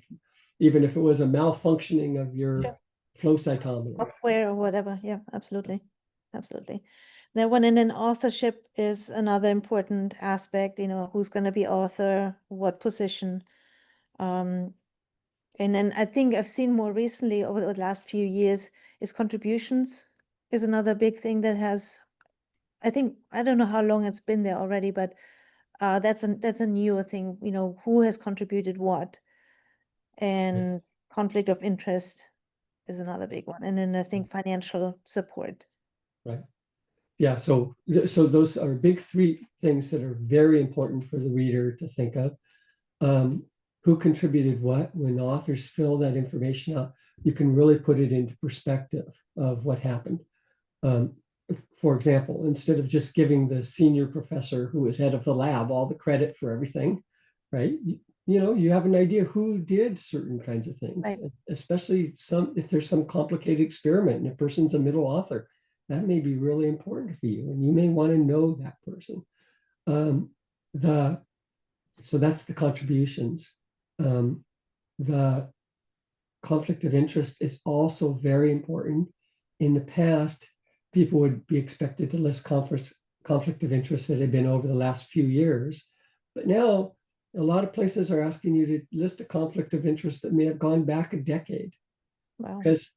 even if it was a malfunctioning of your Sure. flow cytometer. Software or whatever. Yeah, absolutely. Absolutely. Then when in an authorship is another important aspect, who's going to be author, what position. And then I think I've seen more recently over the last few years is contributions is another big thing that has, I think, I don't know how long it's been there already, but that's a newer thing, who has contributed what, and conflict of interest is another big one. And then I think financial support. Right. Yeah. So those are big three things that are very important for the reader to think of. Who contributed what? When authors fill that information out, you can really put it into perspective of what happened. For example, instead of just giving the senior professor who was head of the lab all the credit for everything, right? You have an idea who did certain kinds of things, Right. especially if there's some complicated experiment and a person's a middle author, that may be really important for you, and you may want to know that person. So that's the contributions. The conflict of interest is also very important. In the past, people would be expected to list conflict of interest that had been over the last few years. But now, a lot of places are asking you to list a conflict of interest that may have gone back a decade. Wow. Because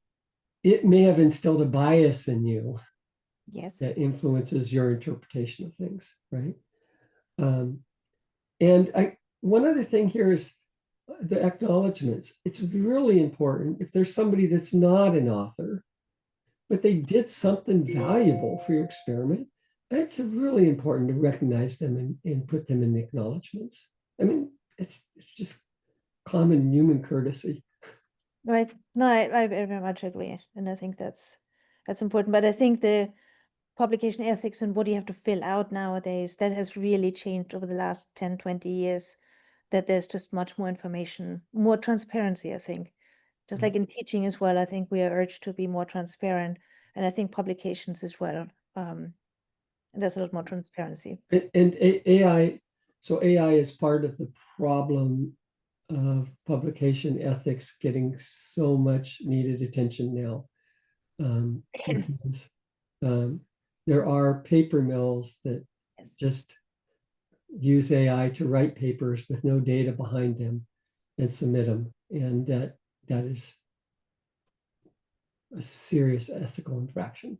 it may have instilled a bias in you. Yes. That influences your interpretation of things, right? And one other thing here is the acknowledgments. It's really important if there's somebody that's not an author, but they did something valuable for your experiment. It's really important to recognize them and put them in the acknowledgments. I mean, it's just common human courtesy. Right. No, I very much agree. And I think that's important. But I think the publication ethics and what you have to fill out nowadays, that has really changed over the last 10, 20 years, that there's just much more information, more transparency, I think. Just like in teaching as well, I think we are urged to be more transparent. And I think publications as well. And there's a lot more transparency. And AI, so AI is part of the problem of publication ethics getting so much needed attention now. Because there are paper mills that Yes. just use AI to write papers with no data behind them and submit them. And that is a serious ethical infraction.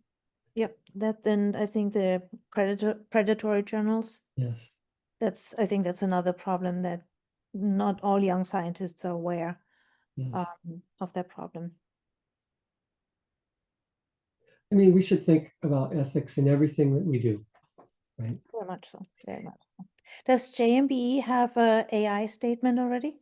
Yep. That then I think the predatory journals, Yes. I think that's another problem that not all young scientists are aware Yes. of that problem. I mean, we should think about ethics in everything that we do, right? Very much so. Very much so. Does JMBE have a AI statement already?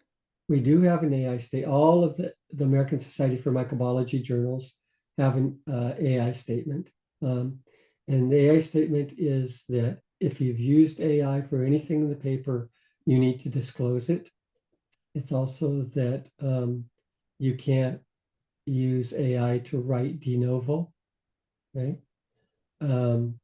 We do have an AI state. All of the American Society for Microbiology journals have an AI statement. And the AI statement is that if you've used AI for anything in the paper, you need to disclose it. It's also that you can't use AI to write de novo, right? And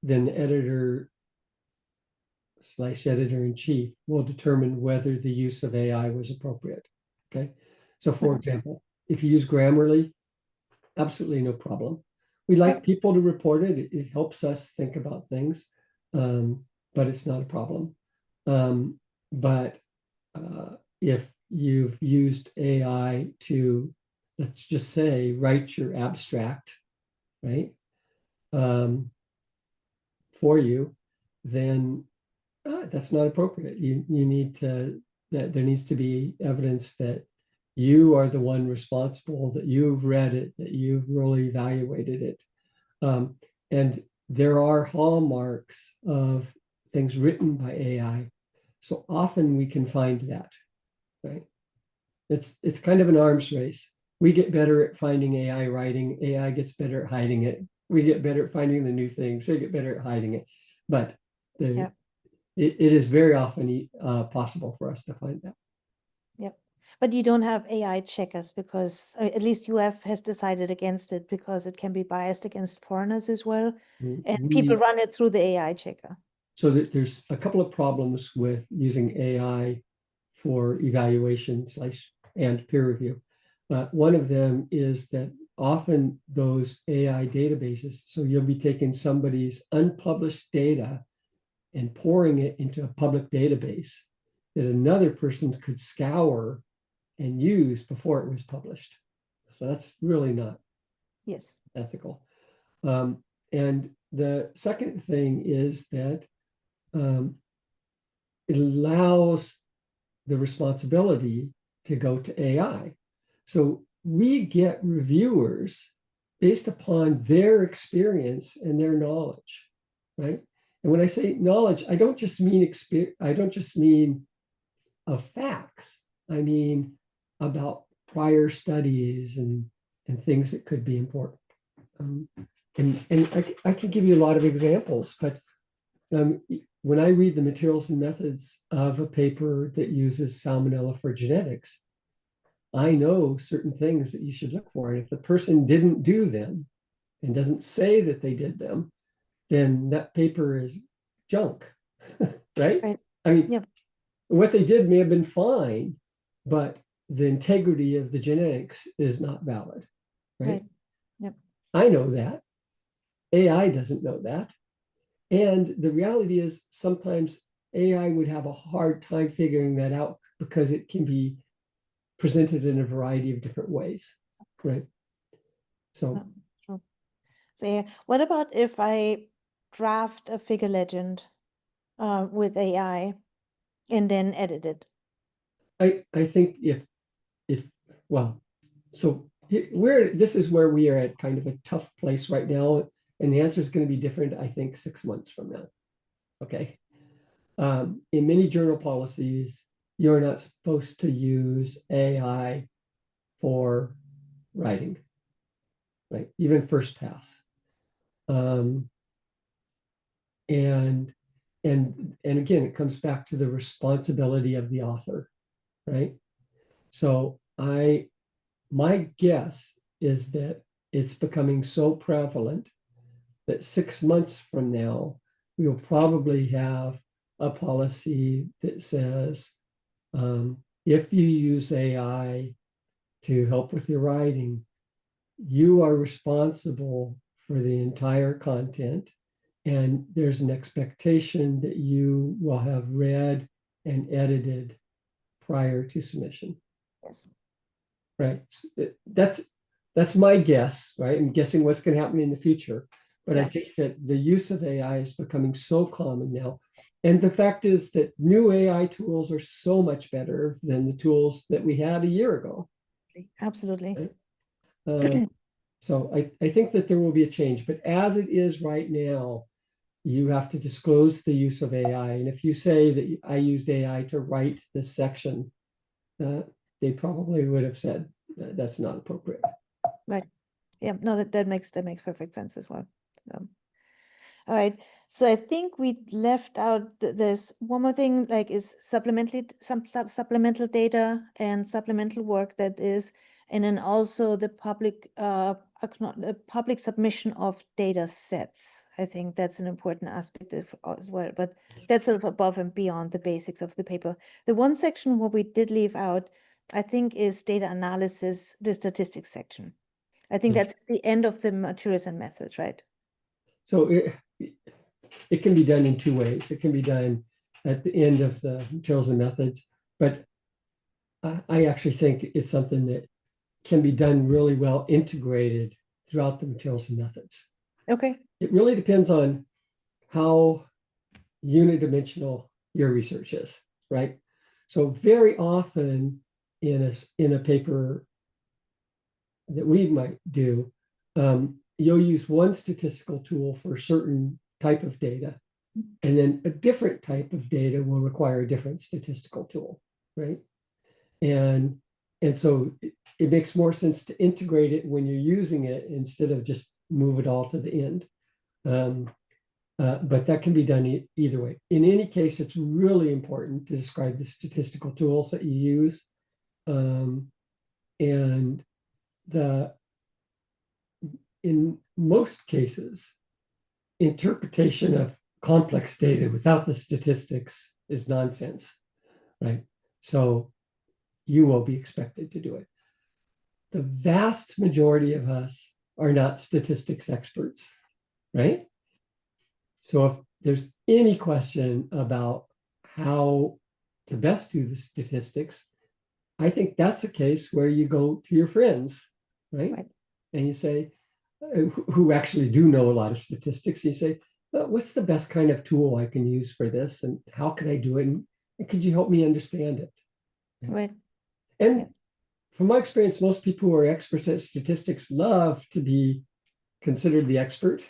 then the editor/editor-in-chief will determine whether the use of AI was appropriate. Okay. So for example, if you use Grammarly, absolutely no problem. We like people to report it. It helps us think about things, but it's not a problem. But if you've used AI to, let's just say, write your abstract, right, for you, then that's not appropriate. You need to, that there needs to be evidence that You are the one responsible, that you've read it, that you've really evaluated it. And there are hallmarks of things written by AI. So often we can find that, right? It's kind of an arms race. We get better at finding AI writing. AI gets better at hiding it. We get better at finding the new things. They get better at hiding it. But Yeah. it is very often possible for us to find that. Yep. But you don't have AI checkers because at least UF has decided against it because it can be biased against foreigners as well. And people run it through the AI checker. So there's a couple of problems with using AI for evaluations and peer review. One of them is that often those AI databases, so you'll be taking somebody's unpublished data and pouring it into a public database that another person could scour and use before it was published. So that's really not ethical. And the second thing is that it allows the responsibility to go to AI. So we get reviewers based upon their experience and their knowledge, right? And when I say knowledge, I don't just mean experience. I don't just mean of facts. I mean about prior studies and things that could be important. And I can give you a lot of examples, but when I read the materials and methods of a paper that uses salmonella for genetics, I know certain things that you should look for. And if the person didn't do them and doesn't say that they did them, then that paper is junk, right? I mean, what they did may have been fine, but the integrity of the genetics is not valid, right? Yep. I know that. AI doesn't know that. And the reality is sometimes AI would have a hard time figuring that out because it can be presented in a variety of different ways, right? So yeah, what about if I draft a figure legend with AI and then edit it? I think well, so this is where we are at kind of a tough place right now, and the answer is going to be different, I think, 6 months from now. Okay. In many journal policies, you're not supposed to use AI for writing, right? Even first pass. And again, it comes back to the responsibility of the author, right? So my guess is that it's becoming so prevalent that 6 months from now, we will probably have a policy that says, if you use AI to help with your writing, you are responsible for the entire content. And there's an expectation that you will have read and edited prior to submission. Yes. Right. That's my guess, right? I'm guessing what's going to happen in the future. But I think that the use of AI is becoming so common now. And the fact is that new AI tools are so much better than the tools that we had a year ago. Absolutely. Right? So I think that there will be a change. But as it is right now, you have to disclose the use of AI. And if you say that I used AI to write this section, they probably would have said that's not appropriate. Right. Yeah, no, that makes perfect sense as well. All right. So I think we left out there's one more thing, like is supplemental data and supplemental work that is, and then also the public submission of data sets. I think that's an important aspect as well, but that's sort of above and beyond the basics of the paper. The one section where we did leave out, I think, is data analysis, the statistics section. I think that's the end of the materials and methods, right? So it can be done in two ways. It can be done at the end of the materials and methods, but I actually think it's something that can be done really well integrated throughout the materials and methods. Okay. It really depends on how unidimensional your research is, right? So very often in a paper that we might do, you'll use one statistical tool for a certain type of data, and then a different type of data will require a different statistical tool, right? And so it makes more sense to integrate it when you're using it instead of just move it all to the end. But that can be done either way. In any case, it's really important to describe the statistical tools that you use. And in most cases, interpretation of complex data without the statistics is nonsense, right? So you will be expected to do it. The vast majority of us are not statistics experts, right? So if there's any question about how to best do the statistics, I think that's a case where you go to your friends, right? And you say, who actually do know a lot of statistics, you say, what's the best kind of tool I can use for this? And how can I do it? And could you help me understand it? Right. And from my experience, most people who are experts at statistics love to be considered the expert,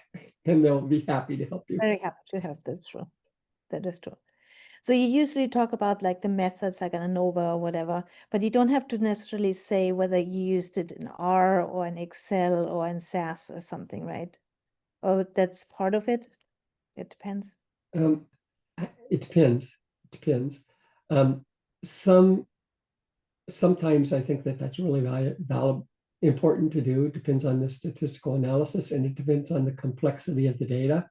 and they'll be happy to help you. Very happy to help. That's true. That is true. So you usually talk about like the methods like an ANOVA or whatever, but you don't have to necessarily say whether you used it in R or in Excel or in SAS or something, right? Or that's part of it? It depends. It depends. It depends. Sometimes I think that that's really important to do. It depends on the statistical analysis, and it depends on the complexity of the data.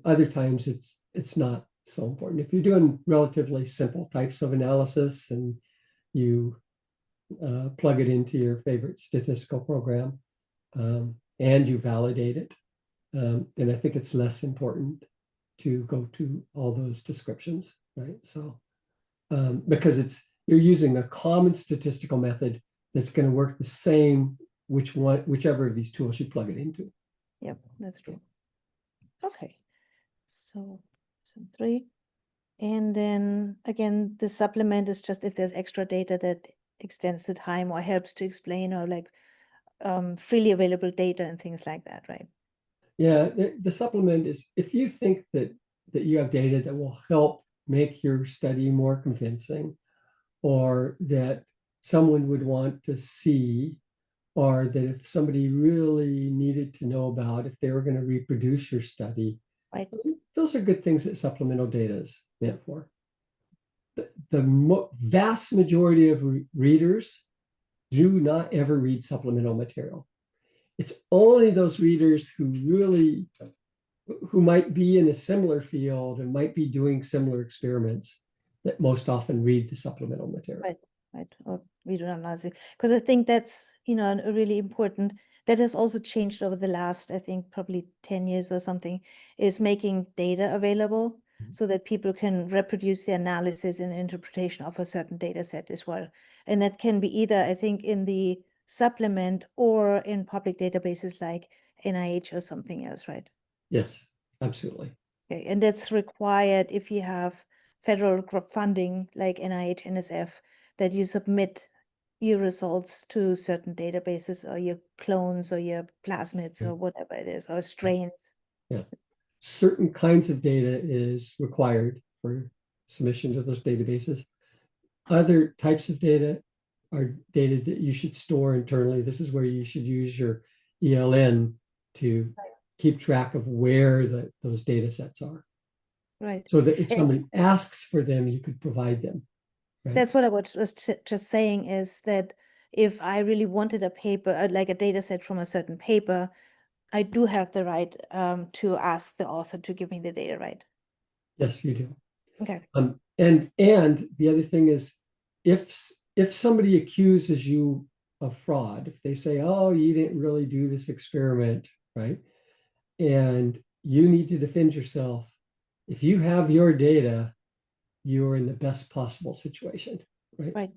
Other times it's not so important. If you're doing relatively simple types of analysis and you plug it into your favorite statistical program and you validate it, then I think it's less important to go to all those descriptions, right? So because you're using a common statistical method that's going to work the same whichever of these tools you plug it into. Yep, that's true. Okay, so 3. And then again, the supplement is just if there's extra data that extends the time or helps to explain, or like freely available data and things like that, right? Yeah, the supplement is if you think that you have data that will help make your study more convincing, or that someone would want to see, or that if somebody really needed to know about if they were going to reproduce your study, Right. Those are good things that supplemental data is meant for. The vast majority of readers do not ever read supplemental material. It's only those readers who might be in a similar field and might be doing similar experiments that most often read the supplemental material. Right. Or read analysis, because I think that's, a really important, that has also changed over the last, I think, probably 10 years or something, is making data available so that people can reproduce the analysis and interpretation of a certain data set as well. And that can be either, I think, in the supplement or in public databases like NIH or something else, right? Yes, absolutely. Okay, and that's required if you have federal funding like NIH, NSF, that you submit your results to certain databases or your clones or your plasmids or whatever it is, or strains. Yeah. Certain kinds of data is required for submission to those databases. Other types of data are data that you should store internally. This is where you should use your ELN to keep track of where those data sets are. Right. So that if somebody asks for them, you could provide them. Right? That's what I was just saying, is that if I really wanted a paper, like a data set from a certain paper, I do have the right to ask the author to give me the data, right? Yes, you do. Okay. And the other thing is, if somebody accuses you of fraud, if they say, "Oh, you didn't really do this experiment," right, and you need to defend yourself, if you have your data, you're in the best possible situation, right? Right.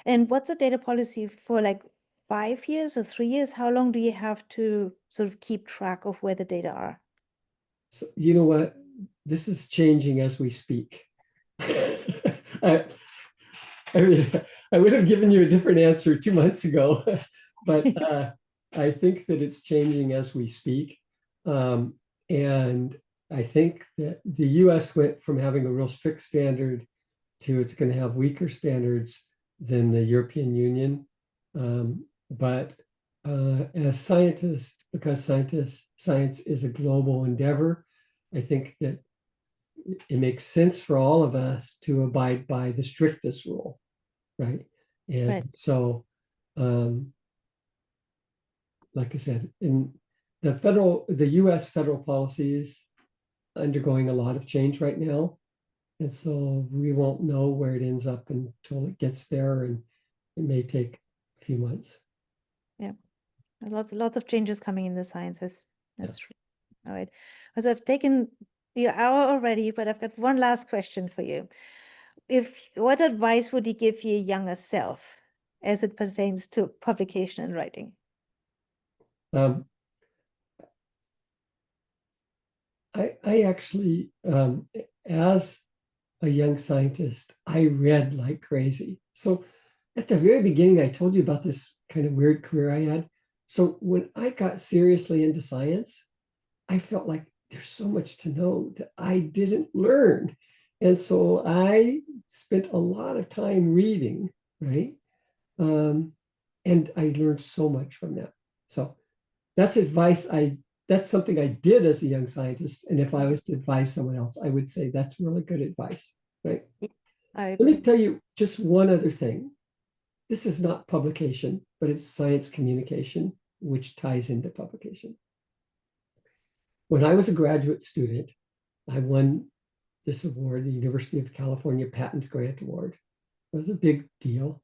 And what's the data policy for like 5 years or 3 years? How long do you have to sort of keep track of where the data are? So, you know what? This is changing as we speak. I mean, I would have given you a different answer 2 months ago, but I think that it's changing as we speak. And I think that the US went from having a real strict standard to it's going to have weaker standards than the European Union. But as scientists, because science is a global endeavor, I think that it makes sense for all of us to abide by the strictest rule, right? And Right. so, like I said, in the US federal policy is undergoing a lot of change right now. And so we won't know where it ends up until it gets there, and it may take a few months. Yeah. Lots of changes coming in the sciences. That's Yeah. true. All right. So I've taken your hour already, but I've got one last question for you. What advice would you give your younger self as it pertains to publication and writing? Um, I actually, as a young scientist, I read like crazy. So at the very beginning, I told you about this kind of weird career I had. So when I got seriously into science, I felt like there's so much to know that I didn't learn. And so I spent a lot of time reading, right? And I learned so much from that. So that's advice that's something I did as a young scientist. And if I was to advise someone else, I would say that's really good advice, right? I Let me agree. tell you just one other thing. This is not publication, but it's science communication, which ties into publication. When I was a graduate student, I won this award, the University of California Patent Grant Award. It was a big deal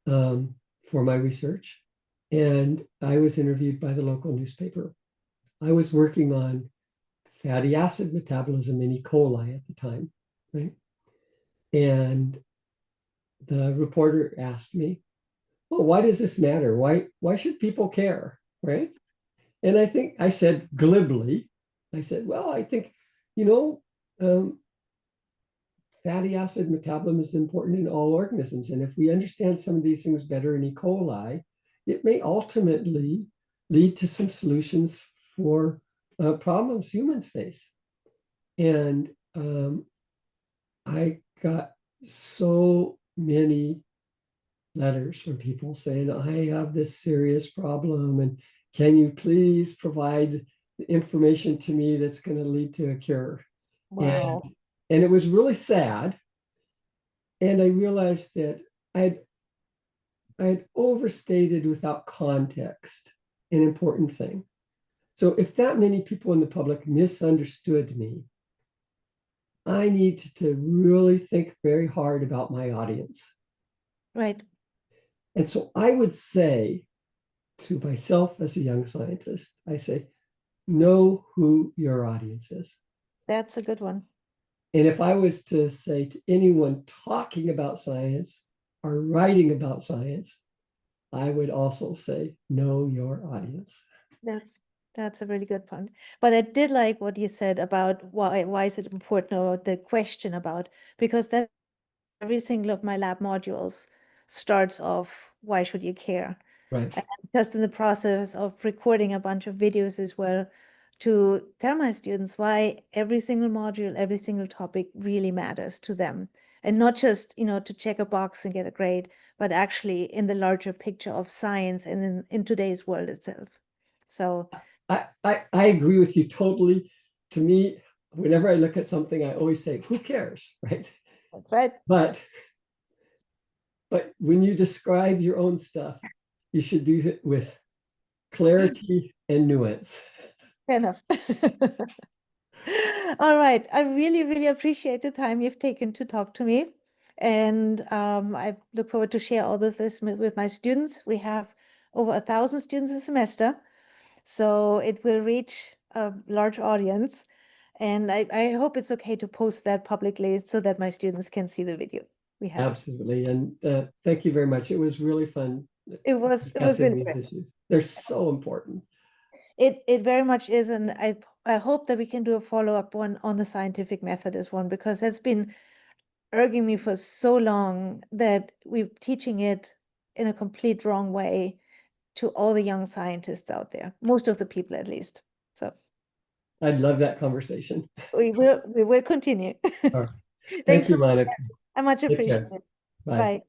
for my research. And I was interviewed by the local newspaper. I was working on fatty acid metabolism in E. coli at the time, right? And the reporter asked me, well, why does this matter? Why should people care, right? And I think I said glibly, I said, well, I think, you know, fatty acid metabolism is important in all organisms. And if we understand some of these things better in E. coli, it may ultimately lead to some solutions for problems humans face. And I got so many letters from people saying, I have this serious problem, and can you please provide the information to me that's going to lead to a cure? Wow. And it was really sad. And I realized that I'd overstated without context an important thing. So if that many people in the public misunderstood me, I need to really think very hard about my audience. Right. And so I would say to myself as a young scientist, I say, know who your audience is. That's a good one. And if I was to say to anyone talking about science or writing about science, I would also say, know your audience. That's a really good point. But I did like what you said about why is it important, or the question about, because that every single of my lab modules starts off, why should you care? Right. And just in the process of recording a bunch of videos as well, to tell my students why every single module, every single topic really matters to them. And not just, to check a box and get a grade, but actually in the larger picture of science and in today's world itself. So I agree with you totally. To me, whenever I look at something, I always say, who cares, right? that's right. But when you describe your own stuff, you should do it with clarity and nuance. Fair enough. All right. I really, really appreciate the time you've taken to talk to me. And I look forward to share all of this with my students. We have over 1,000 students a semester, so it will reach a large audience. And I hope it's okay to post that publicly so that my students can see the video we have. Absolutely. And thank you very much. It was really fun It was discussing really these great. issues. They're so important. It very much is, and I hope that we can do a follow-up one on the scientific method as one, because that's been urging me for so long that we're teaching it in a complete wrong way to all the young scientists out there, most of the people at least. So I'd love that conversation. we will continue. All right. Thanks Thank so you, much. Monica. I much Take appreciate care. it. Bye. Bye.